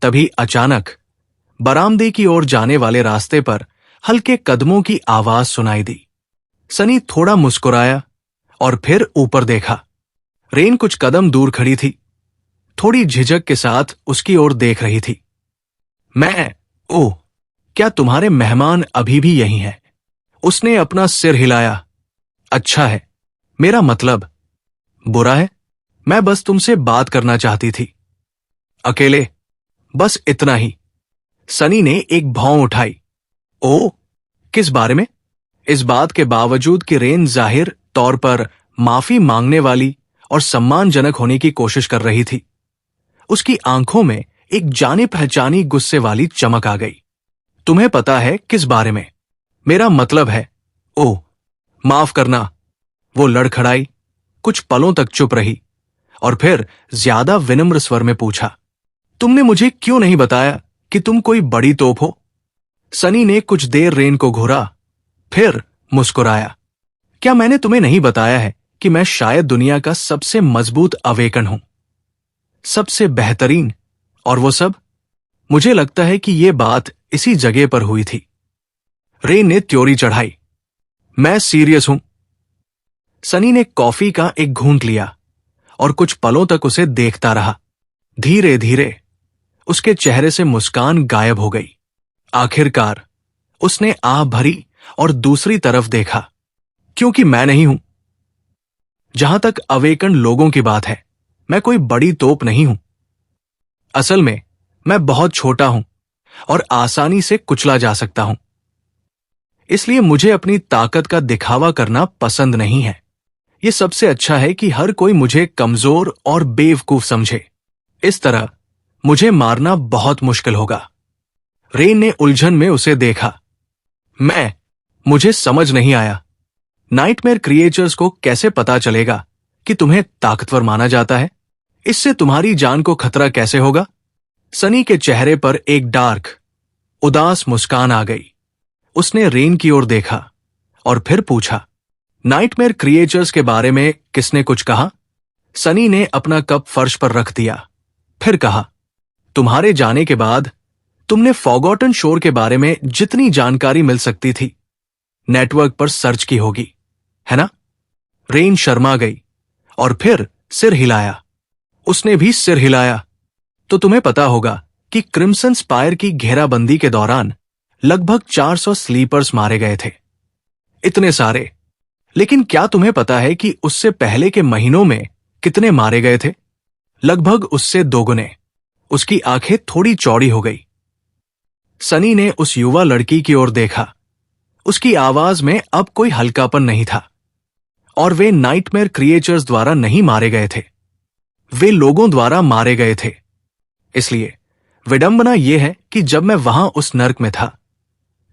तभी अचानक बरामदे की ओर जाने वाले रास्ते पर हल्के कदमों की आवाज सुनाई दी। सनी थोड़ा मुस्कुराया और फिर ऊपर देखा। रेन कुछ कदम दूर खड़ी थी, थोड़ी झिझक के साथ उसकी ओर देख रही थी। ओह, क्या तुम्हारे मेहमान अभी भी यहीं हैं? उसने अपना सिर हिलाया। अच्छा है, मेरा मतलब बुरा है? मैं बस तुमसे बात करना चाहती थी। अकेले? बस इतना ही। सनी ने एक भौं उठाई। ओह, किस बारे में? इस बात के बावजूद कि रेन जाहिर तौर पर माफी मांगने वाली और सम्मानजनक होने की कोशिश कर रही थी, उसकी आंखों में एक जाने पहचानी गुस्से वाली चमक आ गई। तुम्हें पता है किस बारे में? मेरा मतलब है। ओह, माफ करना। वो लड़खड़ाई, कुछ पलों तक चुप रही और फिर ज्यादा विनम्र स्वर में पूछा, तुमने मुझे क्यों नहीं बताया कि तुम कोई बड़ी तोप हो? सनी ने कुछ देर रेन को घूरा, फिर मुस्कुराया। क्या मैंने तुम्हें नहीं बताया है कि मैं शायद दुनिया का सबसे मजबूत अवेकन हूं, सबसे बेहतरीन? और वो सब? मुझे लगता है कि यह बात इसी जगह पर हुई थी। रेन ने त्योरी चढ़ाई। मैं सीरियस हूं। सनी ने कॉफी का एक घूंट लिया और कुछ पलों तक उसे देखता रहा। धीरे धीरे उसके चेहरे से मुस्कान गायब हो गई। आखिरकार उसने आह भरी और दूसरी तरफ देखा। क्योंकि मैं नहीं हूं। जहां तक अवेकन लोगों की बात है, मैं कोई बड़ी तोप नहीं हूं। असल में मैं बहुत छोटा हूं और आसानी से कुचला जा सकता हूं। इसलिए मुझे अपनी ताकत का दिखावा करना पसंद नहीं है। यह सबसे अच्छा है कि हर कोई मुझे कमजोर और बेवकूफ समझे। इस तरह मुझे मारना बहुत मुश्किल होगा। रेन ने उलझन में उसे देखा। मुझे समझ नहीं आया। नाइटमेयर क्रिएचर्स को कैसे पता चलेगा कि तुम्हें ताकतवर माना जाता है? इससे तुम्हारी जान को खतरा कैसे होगा? सनी के चेहरे पर एक डार्क, उदास मुस्कान आ गई। उसने रेन की ओर देखा और फिर पूछा, नाइटमेयर क्रिएचर्स के बारे में किसने कुछ कहा? सनी ने अपना कप फर्श पर रख दिया, फिर कहा, तुम्हारे जाने के बाद तुमने फॉरगॉटन शोर के बारे में जितनी जानकारी मिल सकती थी, नेटवर्क पर सर्च की होगी, है ना? रेन शर्मा गई और फिर सिर हिलाया। उसने भी सिर हिलाया। तो तुम्हें पता होगा कि क्रिम्सन स्पायर की घेराबंदी के दौरान लगभग 400 स्लीपर्स मारे गए थे। इतने सारे। लेकिन क्या तुम्हें पता है कि उससे पहले के महीनों में कितने मारे गए थे? लगभग उससे दोगुने। उसकी आंखें थोड़ी चौड़ी हो गई। सनी ने उस युवा लड़की की ओर देखा। उसकी आवाज में अब कोई हल्कापन नहीं था। और वे नाइटमेयर क्रिएचर्स द्वारा नहीं मारे गए थे, वे लोगों द्वारा मारे गए थे। इसलिए विडंबना यह है कि जब मैं वहां उस नर्क में था,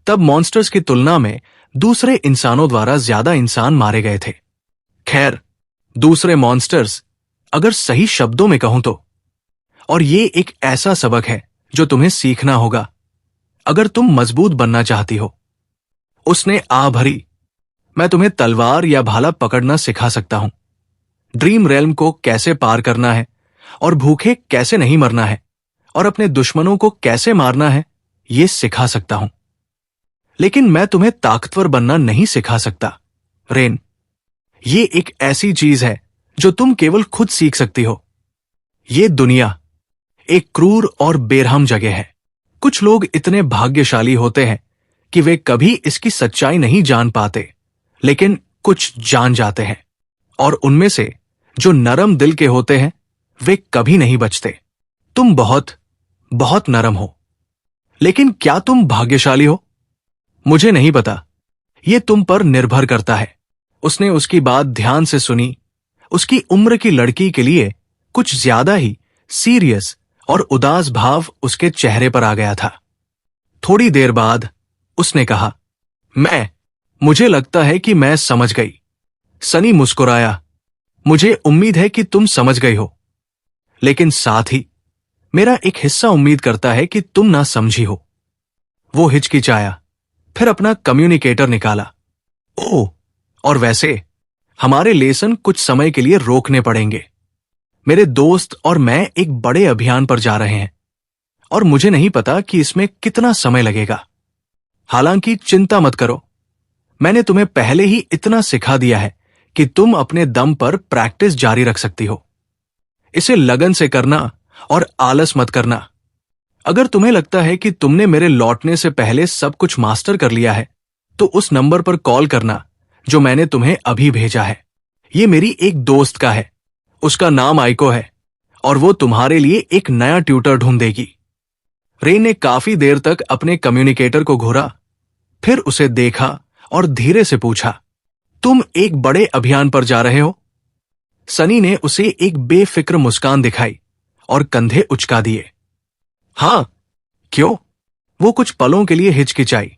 तब मॉन्स्टर्स की तुलना में दूसरे इंसानों द्वारा ज्यादा इंसान मारे गए थे। खैर, दूसरे मॉन्स्टर्स, अगर सही शब्दों में कहूं तो। और ये एक ऐसा सबक है जो तुम्हें सीखना होगा अगर तुम मजबूत बनना चाहती हो। उसने आ भरी। मैं तुम्हें तलवार या भाला पकड़ना सिखा सकता हूं, ड्रीम रेल्म को कैसे पार करना है और भूखे कैसे नहीं मरना है और अपने दुश्मनों को कैसे मारना है, ये सिखा सकता हूं। लेकिन मैं तुम्हें ताकतवर बनना नहीं सिखा सकता, रेन। ये एक ऐसी चीज है जो तुम केवल खुद सीख सकती हो। ये दुनिया एक क्रूर और बेरहम जगह है। कुछ लोग इतने भाग्यशाली होते हैं कि वे कभी इसकी सच्चाई नहीं जान पाते, लेकिन कुछ जान जाते हैं। और उनमें से जो नरम दिल के होते हैं, वे कभी नहीं बचते। तुम बहुत बहुत नरम हो, लेकिन क्या तुम भाग्यशाली हो? मुझे नहीं पता। यह तुम पर निर्भर करता है। उसने उसकी बात ध्यान से सुनी। उसकी उम्र की लड़की के लिए कुछ ज्यादा ही सीरियस और उदास भाव उसके चेहरे पर आ गया था। थोड़ी देर बाद उसने कहा, मुझे लगता है कि मैं समझ गई। सनी मुस्कुराया। मुझे उम्मीद है कि तुम समझ गई हो, लेकिन साथ ही मेरा एक हिस्सा उम्मीद करता है कि तुम ना समझी हो। वो हिचकिचाया, फिर अपना कम्युनिकेटर निकाला। ओह, और वैसे हमारे लेसन कुछ समय के लिए रोकने पड़ेंगे। मेरे दोस्त और मैं एक बड़े अभियान पर जा रहे हैं और मुझे नहीं पता कि इसमें कितना समय लगेगा। हालांकि चिंता मत करो, मैंने तुम्हें पहले ही इतना सिखा दिया है कि तुम अपने दम पर प्रैक्टिस जारी रख सकती हो। इसे लगन से करना और आलस मत करना। अगर तुम्हें लगता है कि तुमने मेरे लौटने से पहले सब कुछ मास्टर कर लिया है, तो उस नंबर पर कॉल करना जो मैंने तुम्हें अभी भेजा है। ये मेरी एक दोस्त का है, उसका नाम आइको है, और वो तुम्हारे लिए एक नया ट्यूटर ढूंढ देगी। रेन ने काफी देर तक अपने कम्युनिकेटर को घूरा, फिर उसे देखा और धीरे से पूछा, तुम एक बड़े अभियान पर जा रहे हो? सनी ने उसे एक बेफिक्र मुस्कान दिखाई और कंधे उचका दिए। हां, क्यों? वो कुछ पलों के लिए हिचकिचाई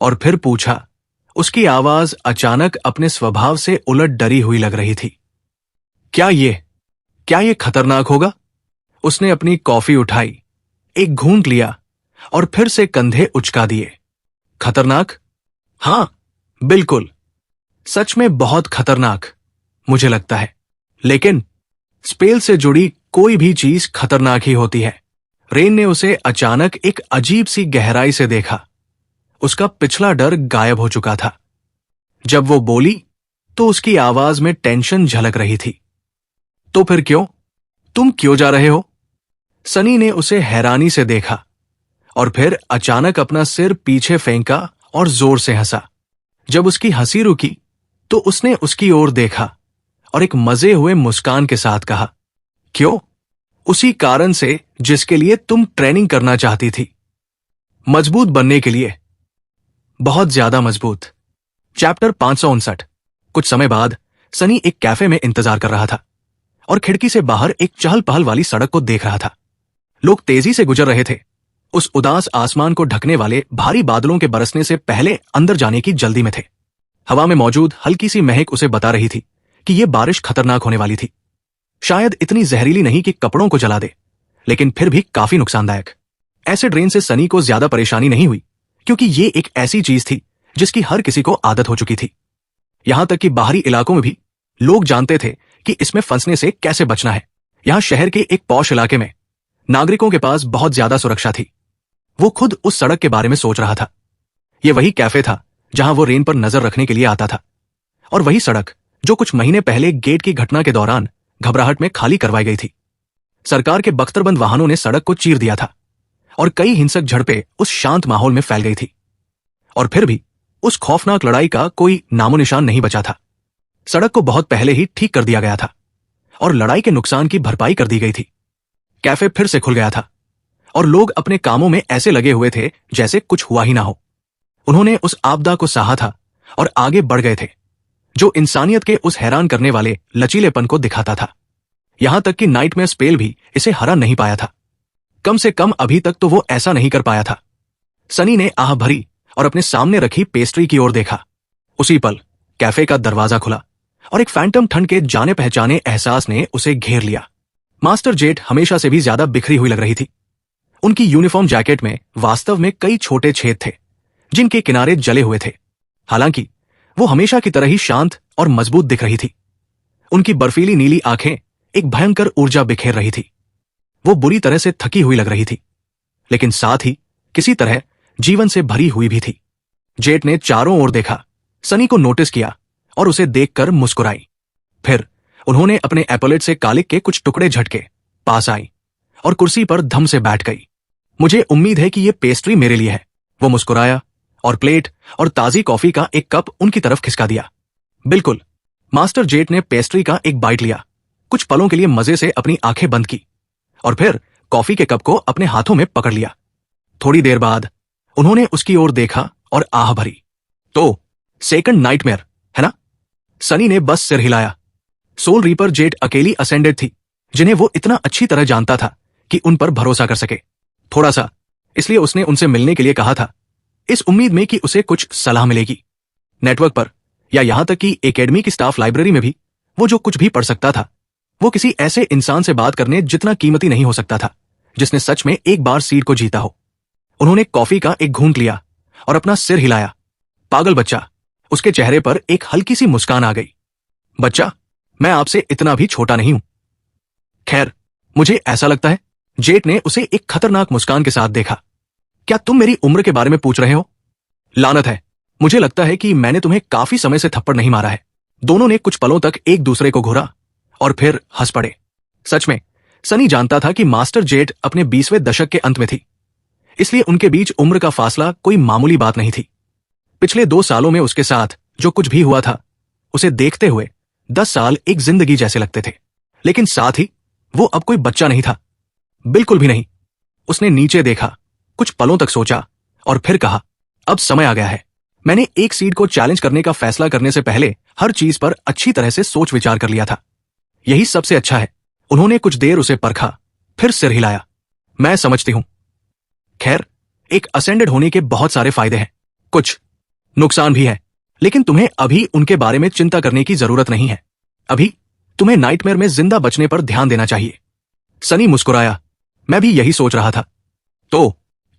और फिर पूछा। उसकी आवाज अचानक अपने स्वभाव से उलट डरी हुई लग रही थी। क्या ये खतरनाक होगा? उसने अपनी कॉफी उठाई, एक घूंट लिया और फिर से कंधे उचका दिए। खतरनाक? हां, बिल्कुल। सच में बहुत खतरनाक, मुझे लगता है। लेकिन स्पेल से जुड़ी कोई भी चीज खतरनाक ही होती है। रेन ने उसे अचानक एक अजीब सी गहराई से देखा। उसका पिछला डर गायब हो चुका था। जब वो बोली तो उसकी आवाज में टेंशन झलक रही थी। तो फिर क्यों? तुम क्यों जा रहे हो? सनी ने उसे हैरानी से देखा और फिर अचानक अपना सिर पीछे फेंका और जोर से हंसा। जब उसकी हंसी रुकी तो उसने उसकी ओर देखा और एक मजे हुए मुस्कान के साथ कहा, क्यों? उसी कारण से जिसके लिए तुम ट्रेनिंग करना चाहती थी। मजबूत बनने के लिए, बहुत ज्यादा मजबूत। चैप्टर 559। कुछ समय बाद सनी एक कैफे में इंतजार कर रहा था और खिड़की से बाहर एक चहल पहल वाली सड़क को देख रहा था। लोग तेजी से गुजर रहे थे। उस उदास आसमान को ढकने वाले भारी बादलों के बरसने से पहले अंदर जाने की जल्दी में थे। हवा में मौजूद हल्की सी महक उसे बता रही थी कि यह बारिश खतरनाक होने वाली थी। शायद इतनी जहरीली नहीं कि कपड़ों को जला दे, लेकिन फिर भी काफी नुकसानदायक। एसिड रेन से सनी को ज्यादा परेशानी नहीं हुई, क्योंकि ये एक ऐसी चीज थी जिसकी हर किसी को आदत हो चुकी थी। यहां तक कि बाहरी इलाकों में भी लोग जानते थे कि इसमें फंसने से कैसे बचना है। यहां शहर के एक पॉश इलाके में नागरिकों के पास बहुत ज्यादा सुरक्षा थी। वो खुद उस सड़क के बारे में सोच रहा था। यह वही कैफे था जहां वो रेन पर नजर रखने के लिए आता था, और वही सड़क जो कुछ महीने पहले गेट की घटना के दौरान घबराहट में खाली करवाई गई थी। सरकार के बख्तरबंद वाहनों ने सड़क को चीर दिया था और कई हिंसक झड़पें उस शांत माहौल में फैल गई थी। और फिर भी उस खौफनाक लड़ाई का कोई नामो निशान नहीं बचा था। सड़क को बहुत पहले ही ठीक कर दिया गया था और लड़ाई के नुकसान की भरपाई कर दी गई थी। कैफे फिर से खुल गया था और लोग अपने कामों में ऐसे लगे हुए थे जैसे कुछ हुआ ही ना हो। उन्होंने उस आपदा को सहा था और आगे बढ़ गए थे, जो इंसानियत के उस हैरान करने वाले लचीलेपन को दिखाता था। यहां तक कि नाइटमेयर स्पेल भी इसे हरा नहीं पाया था। कम से कम अभी तक तो वो ऐसा नहीं कर पाया था। सनी ने आह भरी और अपने सामने रखी पेस्ट्री की ओर देखा। उसी पल कैफे का दरवाजा खुला और एक फैंटम ठंड के जाने पहचाने एहसास ने उसे घेर लिया। मास्टर जेट हमेशा से भी ज्यादा बिखरी हुई लग रही थी। उनकी यूनिफॉर्म जैकेट में वास्तव में कई छोटे छेद थे जिनके किनारे जले हुए थे। हालांकि वो हमेशा की तरह ही शांत और मजबूत दिख रही थी। उनकी बर्फीली नीली आंखें एक भयंकर ऊर्जा बिखेर रही थी। वो बुरी तरह से थकी हुई लग रही थी, लेकिन साथ ही किसी तरह जीवन से भरी हुई भी थी। जेट ने चारों ओर देखा, सनी को नोटिस किया और उसे देखकर मुस्कुराई। फिर उन्होंने अपने एपोलेट से कालिक के कुछ टुकड़े झटके, पास आई और कुर्सी पर धम से बैठ गई। मुझे उम्मीद है कि यह पेस्ट्री मेरे लिए है, वो मुस्कुराया और प्लेट और ताजी कॉफी का एक कप उनकी तरफ खिसका दिया। बिल्कुल। मास्टर जेट ने पेस्ट्री का एक बाइट लिया, कुछ पलों के लिए मजे से अपनी आंखें बंद की और फिर कॉफी के कप को अपने हाथों में पकड़ लिया। थोड़ी देर बाद उन्होंने उसकी ओर देखा और आह भरी। तो सेकंड नाइटमेयर है ना? सनी ने बस सिर हिलाया। सोल रीपर जेट अकेली असेंडेड थी जिन्हें वो इतना अच्छी तरह जानता था कि उन पर भरोसा कर सके। थोड़ा सा इसलिए उसने उनसे मिलने के लिए कहा था, इस उम्मीद में कि उसे कुछ सलाह मिलेगी। नेटवर्क पर या यहां तक कि एकेडमी की स्टाफ लाइब्रेरी में भी वो जो कुछ भी पढ़ सकता था, वो किसी ऐसे इंसान से बात करने जितना कीमती नहीं हो सकता था जिसने सच में एक बार सीट को जीता हो। उन्होंने कॉफी का एक घूंट लिया और अपना सिर हिलाया। पागल बच्चा। उसके चेहरे पर एक हल्की सी मुस्कान आ गई। बच्चा, मैं आपसे इतना भी छोटा नहीं हूं। खैर, मुझे ऐसा लगता है। जेट ने उसे एक खतरनाक मुस्कान के साथ देखा। क्या तुम मेरी उम्र के बारे में पूछ रहे हो? लानत है, मुझे लगता है कि मैंने तुम्हें काफी समय से थप्पड़ नहीं मारा है। दोनों ने कुछ पलों तक एक दूसरे को घूरा और फिर हंस पड़े। सच में सनी जानता था कि मास्टर जेट अपने 20वें दशक के अंत में थी, इसलिए उनके बीच उम्र का फासला कोई मामूली बात नहीं थी। पिछले 2 सालों में उसके साथ जो कुछ भी हुआ था, उसे देखते हुए 10 साल एक जिंदगी जैसे लगते थे। लेकिन साथ ही वो अब कोई बच्चा नहीं था, बिल्कुल भी नहीं। उसने नीचे देखा, कुछ पलों तक सोचा और फिर कहा, अब समय आ गया है। मैंने एक सीट को चैलेंज करने का फैसला करने से पहले हर चीज पर अच्छी तरह से सोच विचार कर लिया था। यही सबसे अच्छा है। उन्होंने कुछ देर उसे परखा, फिर सिर हिलाया। मैं समझती हूं। खैर, एक असेंडेड होने के बहुत सारे फायदे हैं, कुछ नुकसान भी है, लेकिन तुम्हें अभी उनके बारे में चिंता करने की जरूरत नहीं है। अभी तुम्हें नाइटमेयर में जिंदा बचने पर ध्यान देना चाहिए। सनी मुस्कुराया। मैं भी यही सोच रहा था। तो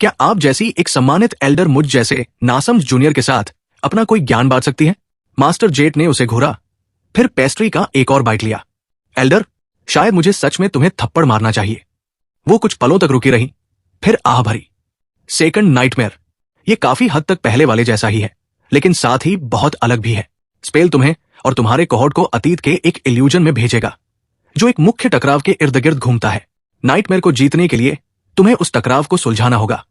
क्या आप जैसी एक सम्मानित एल्डर मुझ जैसे नासमझ जूनियर के साथ अपना कोई ज्ञान बांट सकती है? मास्टर जेट ने उसे घूरा, फिर पेस्ट्री का एक और बाइट लिया। एल्डर, शायद मुझे सच में तुम्हें थप्पड़ मारना चाहिए। वो कुछ पलों तक रुकी रही, फिर आह भरी। सेकंड नाइटमेयर, ये काफी हद तक पहले वाले जैसा ही है, लेकिन साथ ही बहुत अलग भी है। स्पेल तुम्हें और तुम्हारे कोहॉर्ट को अतीत के एक इल्यूजन में भेजेगा, जो एक मुख्य टकराव के इर्द गिर्द घूमता है। नाइटमेयर को जीतने के लिए तुम्हें उस टकराव को सुलझाना होगा,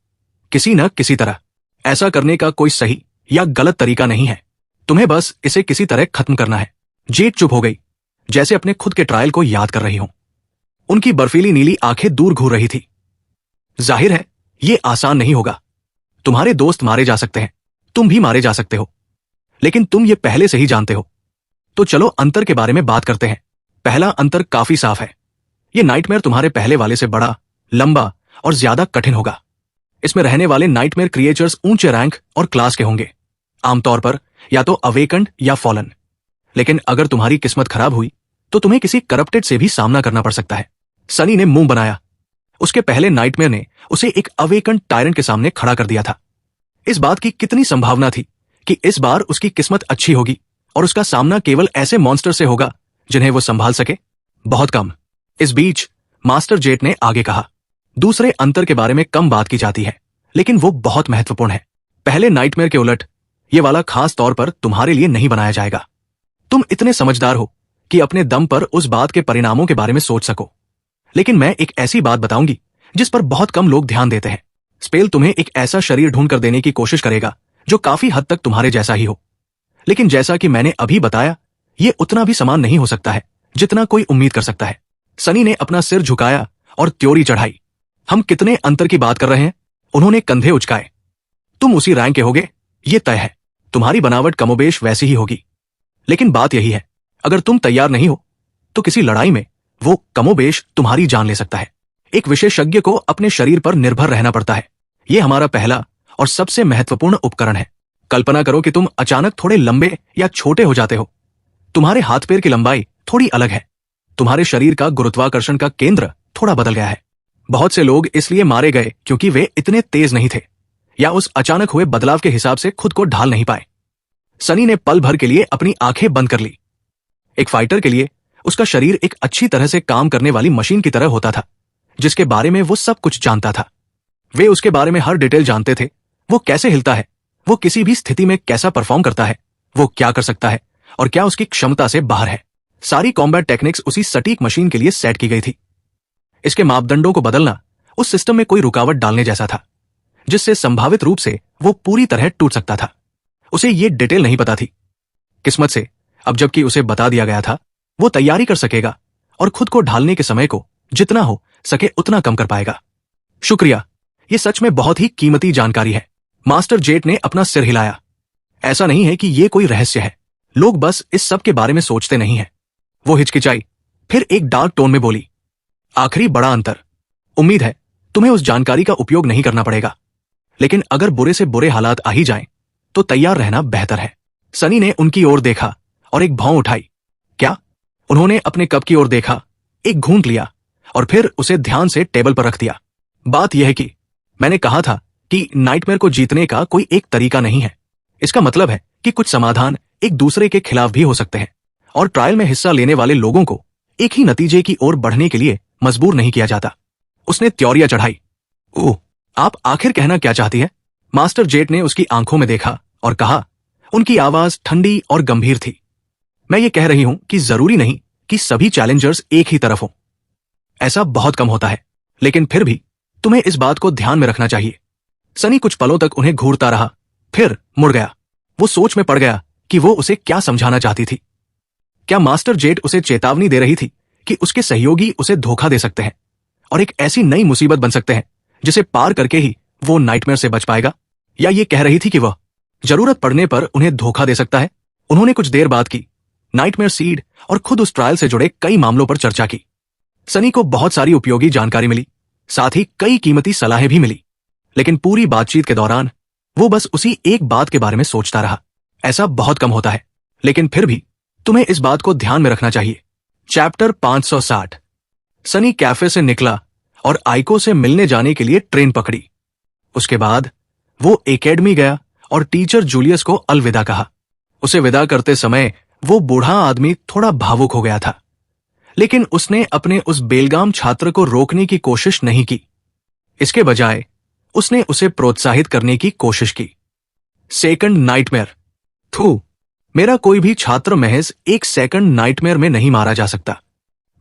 किसी न किसी तरह। ऐसा करने का कोई सही या गलत तरीका नहीं है, तुम्हें बस इसे किसी तरह खत्म करना है। जेट चुप हो गई, जैसे अपने खुद के ट्रायल को याद कर रही हो। उनकी बर्फीली नीली आंखें दूर घूर रही थी। जाहिर है, ये आसान नहीं होगा, तुम्हारे दोस्त मारे जा सकते हैं, तुम भी मारे जा सकते हो, लेकिन तुम ये पहले से ही जानते हो। तो चलो अंतर के बारे में बात करते हैं। पहला अंतर काफी साफ है। ये नाइटमेयर तुम्हारे पहले वाले से बड़ा, लंबा और ज्यादा कठिन होगा। इसमें रहने वाले नाइटमेयर क्रिएचर्स ऊंचे रैंक और क्लास के होंगे, आमतौर पर या तो अवेकंड या फॉलन। लेकिन अगर तुम्हारी किस्मत खराब हुई तो तुम्हें किसी करप्टेड से भी सामना करना पड़ सकता है। सनी ने मुंह बनाया। उसके पहले नाइटमेयर ने उसे एक अवेकंड टायरेंट के सामने खड़ा कर दिया था। इस बात की कितनी संभावना थी कि इस बार उसकी किस्मत अच्छी होगी और उसका सामना केवल ऐसे मॉन्स्टर से होगा जिन्हें वो संभाल सके? बहुत कम। इस बीच मास्टर जेट ने आगे कहा, दूसरे अंतर के बारे में कम बात की जाती है, लेकिन वो बहुत महत्वपूर्ण है। पहले नाइटमेयर के उलट ये वाला खास तौर पर तुम्हारे लिए नहीं बनाया जाएगा। तुम इतने समझदार हो कि अपने दम पर उस बात के परिणामों के बारे में सोच सको। लेकिन मैं एक ऐसी बात बताऊंगी जिस पर बहुत कम लोग ध्यान देते हैं। स्पेल तुम्हें एक ऐसा शरीर ढूंढ कर देने की कोशिश करेगा जो काफी हद तक तुम्हारे जैसा ही हो। लेकिन जैसा कि मैंने अभी बताया, ये उतना भी समान नहीं हो सकता है जितना कोई उम्मीद कर सकता है। सनी ने अपना सिर झुकाया और त्योरी चढ़ाई। हम कितने अंतर की बात कर रहे हैं? उन्होंने कंधे उचकाए। तुम उसी रैंक के होगे, ये तय है। तुम्हारी बनावट कमोबेश वैसी ही होगी। लेकिन बात यही है, अगर तुम तैयार नहीं हो तो किसी लड़ाई में वो कमोबेश तुम्हारी जान ले सकता है। एक विशेषज्ञ को अपने शरीर पर निर्भर रहना पड़ता है। यह हमारा पहला और सबसे महत्वपूर्ण उपकरण है। कल्पना करो कि तुम अचानक थोड़े लंबे या छोटे हो जाते हो। तुम्हारे हाथ पैर की लंबाई थोड़ी अलग है। तुम्हारे शरीर का गुरुत्वाकर्षण का केंद्र थोड़ा बदल गया है। बहुत से लोग इसलिए मारे गए क्योंकि वे इतने तेज नहीं थे या उस अचानक हुए बदलाव के हिसाब से खुद को ढाल नहीं पाए। सनी ने पल भर के लिए अपनी आंखें बंद कर ली। एक फाइटर के लिए उसका शरीर एक अच्छी तरह से काम करने वाली मशीन की तरह होता था, जिसके बारे में वो सब कुछ जानता था। वे उसके बारे में हर डिटेल जानते थे। वो कैसे हिलता है, वो किसी भी स्थिति में कैसा परफॉर्म करता है, वो क्या कर सकता है और क्या उसकी क्षमता से बाहर है। सारी कॉम्बैट टेक्निक्स उसी सटीक मशीन के लिए सेट की गई थी। इसके मापदंडों को बदलना उस सिस्टम में कोई रुकावट डालने जैसा था, जिससे संभावित रूप से वो पूरी तरह टूट सकता था। उसे ये डिटेल नहीं पता थी। किस्मत से अब जबकि उसे बता दिया गया था, वो तैयारी कर सकेगा और खुद को ढालने के समय को जितना हो सके उतना कम कर पाएगा। शुक्रिया, ये सच में बहुत ही कीमती जानकारी है। मास्टर जेट ने अपना सिर हिलाया। ऐसा नहीं है कि ये कोई रहस्य है, लोग बस इस सब के बारे में सोचते नहीं है। वो हिचकिचाई, फिर एक डार्क टोन में बोली, आखिरी बड़ा अंतर, उम्मीद है तुम्हें उस जानकारी का उपयोग नहीं करना पड़ेगा, लेकिन अगर बुरे से बुरे हालात आ ही जाएं, तो तैयार रहना बेहतर है। सनी ने उनकी ओर देखा और एक भौं उठाई। क्या? उन्होंने अपने कप की ओर देखा, एक घूंट लिया और फिर उसे ध्यान से टेबल पर रख दिया। बात यह है कि मैंने कहा था कि नाइटमेयर को जीतने का कोई एक तरीका नहीं है। इसका मतलब है कि कुछ समाधान एक दूसरे के खिलाफ भी हो सकते हैं और ट्रायल में हिस्सा लेने वाले लोगों को एक ही नतीजे की ओर बढ़ने के लिए मजबूर नहीं किया जाता। उसने त्योरियां चढ़ाई। ओह, आप आखिर कहना क्या चाहती है? मास्टर जेट ने उसकी आंखों में देखा और कहा। उनकी आवाज ठंडी और गंभीर थी। मैं ये कह रही हूं कि जरूरी नहीं कि सभी चैलेंजर्स एक ही तरफ हों। ऐसा बहुत कम होता है, लेकिन फिर भी तुम्हें इस बात को ध्यान में रखना चाहिए। सनी कुछ पलों तक उन्हें घूरता रहा, फिर मुड़ गया। वो सोच में पड़ गया कि वो उसे क्या समझाना चाहती थी। क्या मास्टर जेट उसे चेतावनी दे रही थी कि उसके सहयोगी उसे धोखा दे सकते हैं और एक ऐसी नई मुसीबत बन सकते हैं जिसे पार करके ही वो नाइटमेयर से बच पाएगा? या ये कह रही थी कि वह जरूरत पड़ने पर उन्हें धोखा दे सकता है? उन्होंने कुछ देर बाद की नाइटमेयर सीड और खुद उस ट्रायल से जुड़े कई मामलों पर चर्चा की। सनी को बहुत सारी उपयोगी जानकारी मिली, साथ ही कई कीमती सलाहें भी मिली, लेकिन पूरी बातचीत के दौरान वो बस उसी एक बात के बारे में सोचता रहा। ऐसा बहुत कम होता है, लेकिन फिर भी तुम्हें इस बात को ध्यान में रखना चाहिए। चैप्टर 560। सनी कैफे से निकला और आइको से मिलने जाने के लिए ट्रेन पकड़ी। उसके बाद वो एकेडमी गया और टीचर जूलियस को अलविदा कहा। उसे विदा करते समय वो बूढ़ा आदमी थोड़ा भावुक हो गया था, लेकिन उसने अपने उस बेलगाम छात्र को रोकने की कोशिश नहीं की। इसके बजाय उसने उसे प्रोत्साहित करने की कोशिश की। Second nightmare. थू, मेरा कोई भी छात्र महज एक सेकंड नाइटमेयर में नहीं मारा जा सकता।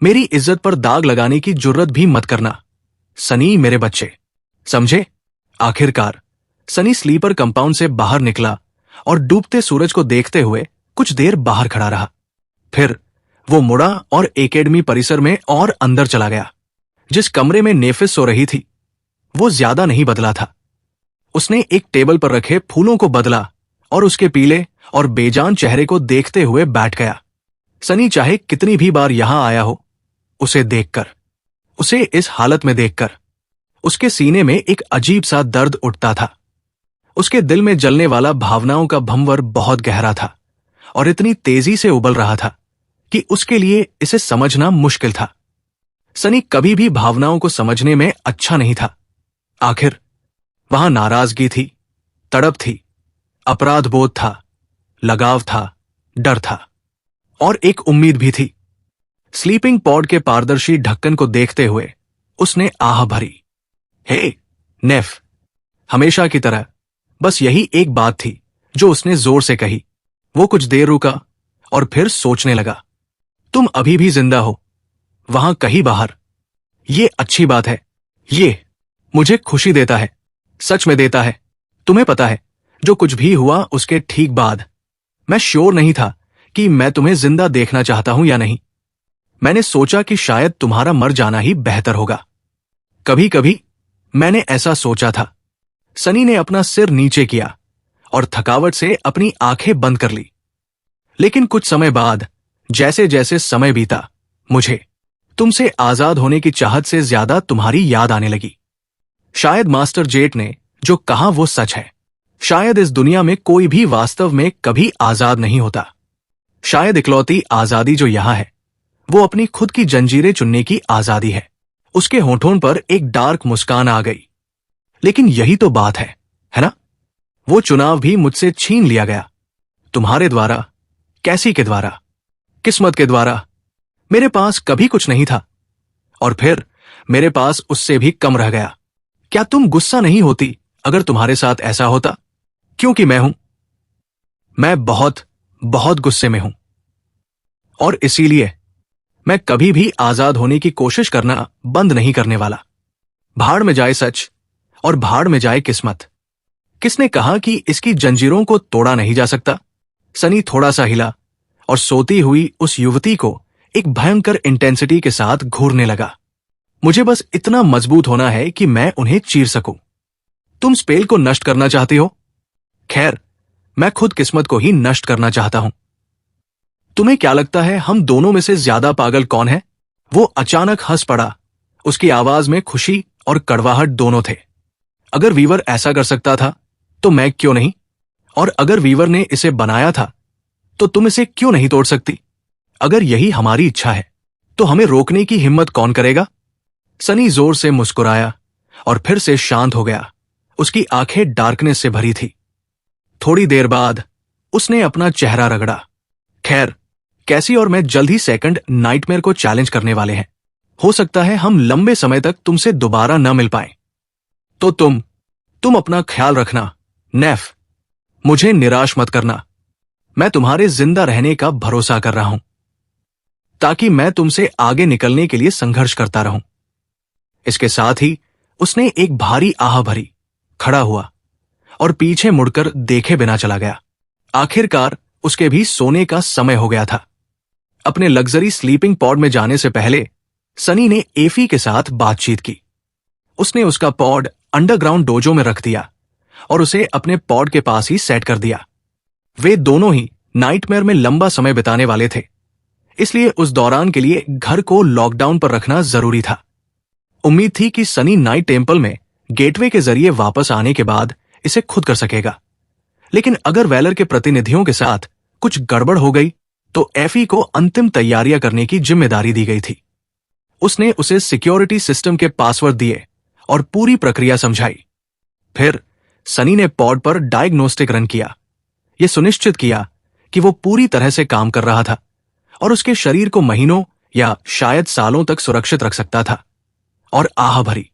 मेरी इज्जत पर दाग लगाने की जुर्रत भी मत करना, सनी मेरे बच्चे, समझे? आखिरकार सनी स्लीपर कंपाउंड से बाहर निकला और डूबते सूरज को देखते हुए कुछ देर बाहर खड़ा रहा। फिर वो मुड़ा और एकेडमी परिसर में और अंदर चला गया। जिस कमरे में नेफिस सो रही थी वो ज्यादा नहीं बदला था। उसने एक टेबल पर रखे फूलों को बदला और उसके पीले और बेजान चेहरे को देखते हुए बैठ गया। सनी चाहे कितनी भी बार यहां आया हो, उसे इस हालत में देखकर उसके सीने में एक अजीब सा दर्द उठता था। उसके दिल में जलने वाला भावनाओं का भंवर बहुत गहरा था और इतनी तेजी से उबल रहा था कि उसके लिए इसे समझना मुश्किल था। सनी कभी भी भावनाओं को समझने में अच्छा नहीं था। आखिर वहां नाराजगी थी, तड़प थी, अपराध बोध था, लगाव था, डर था और एक उम्मीद भी थी। स्लीपिंग पॉड के पारदर्शी ढक्कन को देखते हुए उसने आह भरी। हे नेफ, हमेशा की तरह बस यही एक बात थी जो उसने जोर से कही। वो कुछ देर रुका और फिर सोचने लगा। तुम अभी भी जिंदा हो, वहां कहीं बाहर। ये अच्छी बात है, ये मुझे खुशी देता है, सच में देता है। तुम्हें पता है, जो कुछ भी हुआ उसके ठीक बाद मैं श्योर नहीं था कि मैं तुम्हें जिंदा देखना चाहता हूं या नहीं। मैंने सोचा कि शायद तुम्हारा मर जाना ही बेहतर होगा। कभी कभी मैंने ऐसा सोचा था। सनी ने अपना सिर नीचे किया और थकावट से अपनी आंखें बंद कर ली। लेकिन कुछ समय बाद, जैसे जैसे समय बीता, मुझे तुमसे आजाद होने की चाहत से ज्यादा तुम्हारी याद आने लगी। शायद मास्टर जेट ने जो कहा वो सच है। शायद इस दुनिया में कोई भी वास्तव में कभी आजाद नहीं होता। शायद इकलौती आजादी जो यहां है वो अपनी खुद की जंजीरें चुनने की आजादी है। उसके होठों पर एक डार्क मुस्कान आ गई। लेकिन यही तो बात है ना? वो चुनाव भी मुझसे छीन लिया गया, तुम्हारे द्वारा, कैसी के द्वारा, किस्मत के द्वारा। मेरे पास कभी कुछ नहीं था और फिर मेरे पास उससे भी कम रह गया। क्या तुम गुस्सा नहीं होती अगर तुम्हारे साथ ऐसा होता? क्योंकि मैं बहुत बहुत गुस्से में हूं और इसीलिए मैं कभी भी आजाद होने की कोशिश करना बंद नहीं करने वाला। भाड़ में जाए सच और भाड़ में जाए किस्मत। किसने कहा कि इसकी जंजीरों को तोड़ा नहीं जा सकता? सनी थोड़ा सा हिला और सोती हुई उस युवती को एक भयंकर इंटेंसिटी के साथ घूरने लगा। मुझे बस इतना मजबूत होना है कि मैं उन्हें चीर सकूं। तुम स्पेल को नष्ट करना चाहती हो? खैर, मैं खुद किस्मत को ही नष्ट करना चाहता हूं। तुम्हें क्या लगता है हम दोनों में से ज्यादा पागल कौन है? वो अचानक हंस पड़ा। उसकी आवाज में खुशी और कड़वाहट दोनों थे। अगर वीवर ऐसा कर सकता था तो मैं क्यों नहीं? और अगर वीवर ने इसे बनाया था तो तुम इसे क्यों नहीं तोड़ सकती? अगर यही हमारी इच्छा है तो हमें रोकने की हिम्मत कौन करेगा? सनी जोर से मुस्कुराया और फिर से शांत हो गया। उसकी आंखें डार्कनेस से भरी थी। थोड़ी देर बाद उसने अपना चेहरा रगड़ा। खैर, कैसी और मैं जल्द ही सेकंड नाइटमेयर को चैलेंज करने वाले हैं। हो सकता है हम लंबे समय तक तुमसे दोबारा न मिल पाएं। तो तुम अपना ख्याल रखना, नेफ। मुझे निराश मत करना। मैं तुम्हारे जिंदा रहने का भरोसा कर रहा हूं ताकि मैं तुमसे आगे निकलने के लिए संघर्ष करता रहूं। इसके साथ ही उसने एक भारी आह भरी, खड़ा हुआ और पीछे मुड़कर देखे बिना चला गया। आखिरकार उसके भी सोने का समय हो गया था। अपने लग्जरी स्लीपिंग पॉड में जाने से पहले सनी ने एफी के साथ बातचीत की। उसने उसका पॉड अंडरग्राउंड डोजो में रख दिया और उसे अपने पॉड के पास ही सेट कर दिया। वे दोनों ही नाइटमेयर में लंबा समय बिताने वाले थे, इसलिए उस दौरान के लिए घर को लॉकडाउन पर रखना जरूरी था। उम्मीद थी कि सनी नाइट टेम्पल में गेटवे के जरिए वापस आने के बाद इसे खुद कर सकेगा। लेकिन अगर वेलर के प्रतिनिधियों के साथ कुछ गड़बड़ हो गई तो एफी को अंतिम तैयारियां करने की जिम्मेदारी दी गई थी। उसने उसे सिक्योरिटी सिस्टम के पासवर्ड दिए और पूरी प्रक्रिया समझाई। फिर सनी ने पॉड पर डायग्नोस्टिक रन किया। यह सुनिश्चित किया कि वो पूरी तरह से काम कर रहा था और उसके शरीर को महीनों या शायद सालों तक सुरक्षित रख सकता था। और आह भरी,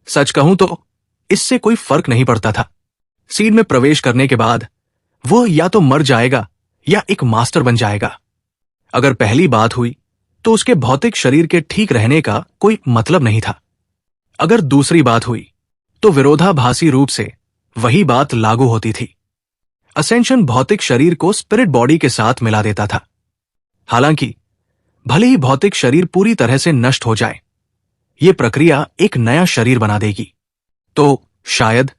सच कहूं तो इससे कोई फर्क नहीं पड़ता था। सीड में प्रवेश करने के बाद वो या तो मर जाएगा या एक मास्टर बन जाएगा। अगर पहली बात हुई तो उसके भौतिक शरीर के ठीक रहने का कोई मतलब नहीं था। अगर दूसरी बात हुई तो विरोधाभासी रूप से वही बात लागू होती थी। असेंशन भौतिक शरीर को स्पिरिट बॉडी के साथ मिला देता था। हालांकि भले ही भौतिक शरीर पूरी तरह से नष्ट हो जाए, यह प्रक्रिया एक नया शरीर बना देगी। तो शायद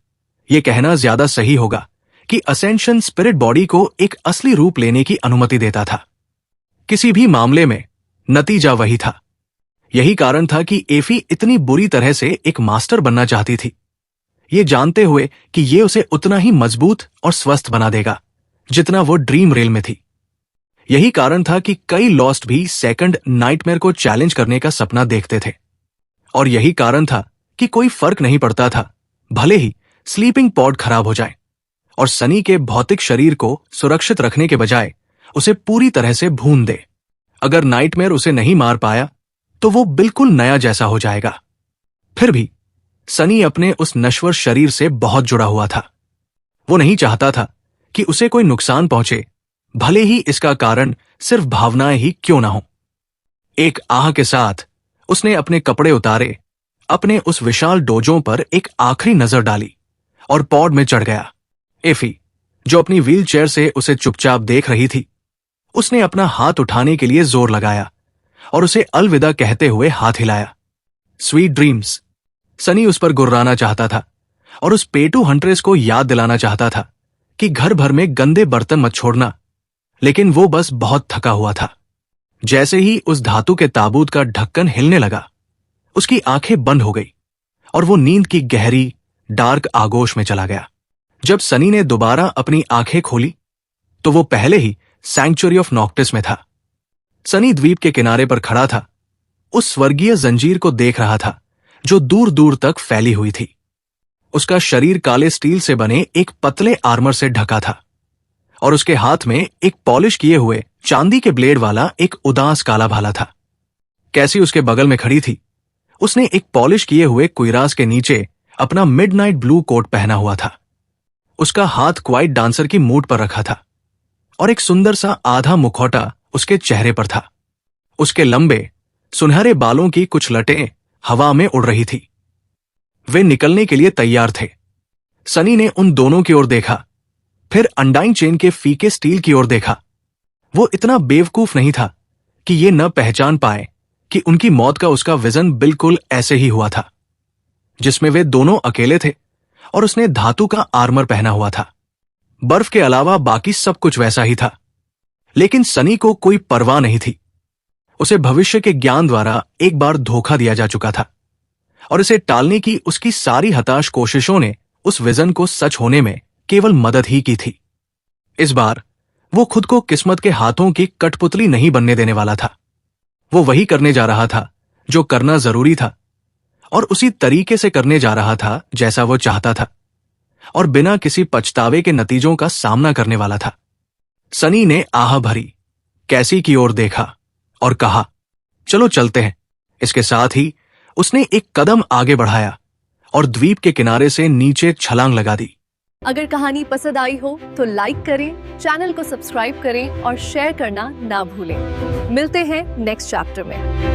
ये कहना ज्यादा सही होगा कि असेंशन स्पिरिट बॉडी को एक असली रूप लेने की अनुमति देता था। किसी भी मामले में नतीजा वही था। यही कारण था कि एफी इतनी बुरी तरह से एक मास्टर बनना चाहती थी, ये जानते हुए कि ये उसे उतना ही मजबूत और स्वस्थ बना देगा जितना वो ड्रीम रेल में थी। यही कारण था कि कई लॉस्ट भी सेकंड नाइटमेयर को चैलेंज करने का सपना देखते थे। और यही कारण था कि कोई फर्क नहीं पड़ता था भले ही स्लीपिंग पॉड खराब हो जाए और सनी के भौतिक शरीर को सुरक्षित रखने के बजाय उसे पूरी तरह से भून दे। अगर नाइटमेयर उसे नहीं मार पाया तो वो बिल्कुल नया जैसा हो जाएगा। फिर भी सनी अपने उस नश्वर शरीर से बहुत जुड़ा हुआ था। वो नहीं चाहता था कि उसे कोई नुकसान पहुंचे, भले ही इसका कारण सिर्फ भावनाएं ही क्यों ना हो। एक आह के साथ उसने अपने कपड़े उतारे, अपने उस विशाल डोजों पर एक आखिरी नजर डाली और पॉड में चढ़ गया। एफी, जो अपनी व्हीलचेयर से उसे चुपचाप देख रही थी, उसने अपना हाथ उठाने के लिए जोर लगाया और उसे अलविदा कहते हुए हाथ हिलाया। Sweet dreams. सनी उस पर गुर्राना चाहता था और उस पेटू हंट्रेस को याद दिलाना चाहता था कि घर भर में गंदे बर्तन मत छोड़ना, लेकिन वो बस बहुत थका हुआ था। जैसे ही उस धातु के ताबूत का ढक्कन हिलने लगा, उसकी आंखें बंद हो गई और वो नींद की गहरी डार्क आगोश में चला गया। जब सनी ने दोबारा अपनी आंखें खोली तो वो पहले ही सैंक्चुरी ऑफ नॉक्टिस में था। सनी द्वीप के किनारे पर खड़ा था, उस स्वर्गीय जंजीर को देख रहा था जो दूर दूर तक फैली हुई थी। उसका शरीर काले स्टील से बने एक पतले आर्मर से ढका था और उसके हाथ में एक पॉलिश किए हुए चांदी के ब्लेड वाला एक उदास काला भाला था। कैसी उसके बगल में खड़ी थी। उसने एक पॉलिश किए हुए कुइरास के नीचे अपना मिडनाइट ब्लू कोट पहना हुआ था। उसका हाथ क्वाइट डांसर की मूठ पर रखा था और एक सुंदर सा आधा मुखौटा उसके चेहरे पर था। उसके लंबे सुनहरे बालों की कुछ लटें हवा में उड़ रही थी। वे निकलने के लिए तैयार थे। सनी ने उन दोनों की ओर देखा, फिर अंडाइन चेन के फीके स्टील की ओर देखा। वो इतना बेवकूफ नहीं था कि ये न पहचान पाए कि उनकी मौत का उसका विजन बिल्कुल ऐसे ही हुआ था, जिसमें वे दोनों अकेले थे और उसने धातु का आर्मर पहना हुआ था। बर्फ के अलावा बाकी सब कुछ वैसा ही था, लेकिन सनी को कोई परवाह नहीं थी। उसे भविष्य के ज्ञान द्वारा एक बार धोखा दिया जा चुका था और इसे टालने की उसकी सारी हताश कोशिशों ने उस विजन को सच होने में केवल मदद ही की थी। इस बार वो खुद को किस्मत के हाथों की कठपुतली नहीं बनने देने वाला था। वो वही करने जा रहा था जो करना जरूरी था और उसी तरीके से करने जा रहा था जैसा वो चाहता था और बिना किसी पछतावे के नतीजों का सामना करने वाला था। सनी ने आह भरी, कैसी की ओर देखा और कहा, चलो चलते हैं। इसके साथ ही उसने एक कदम आगे बढ़ाया और द्वीप के किनारे से नीचे छलांग लगा दी। अगर कहानी पसंद आई हो तो लाइक करें, चैनल को सब्सक्राइब करें और शेयर करना ना भूलें। मिलते हैं नेक्स्ट चैप्टर में।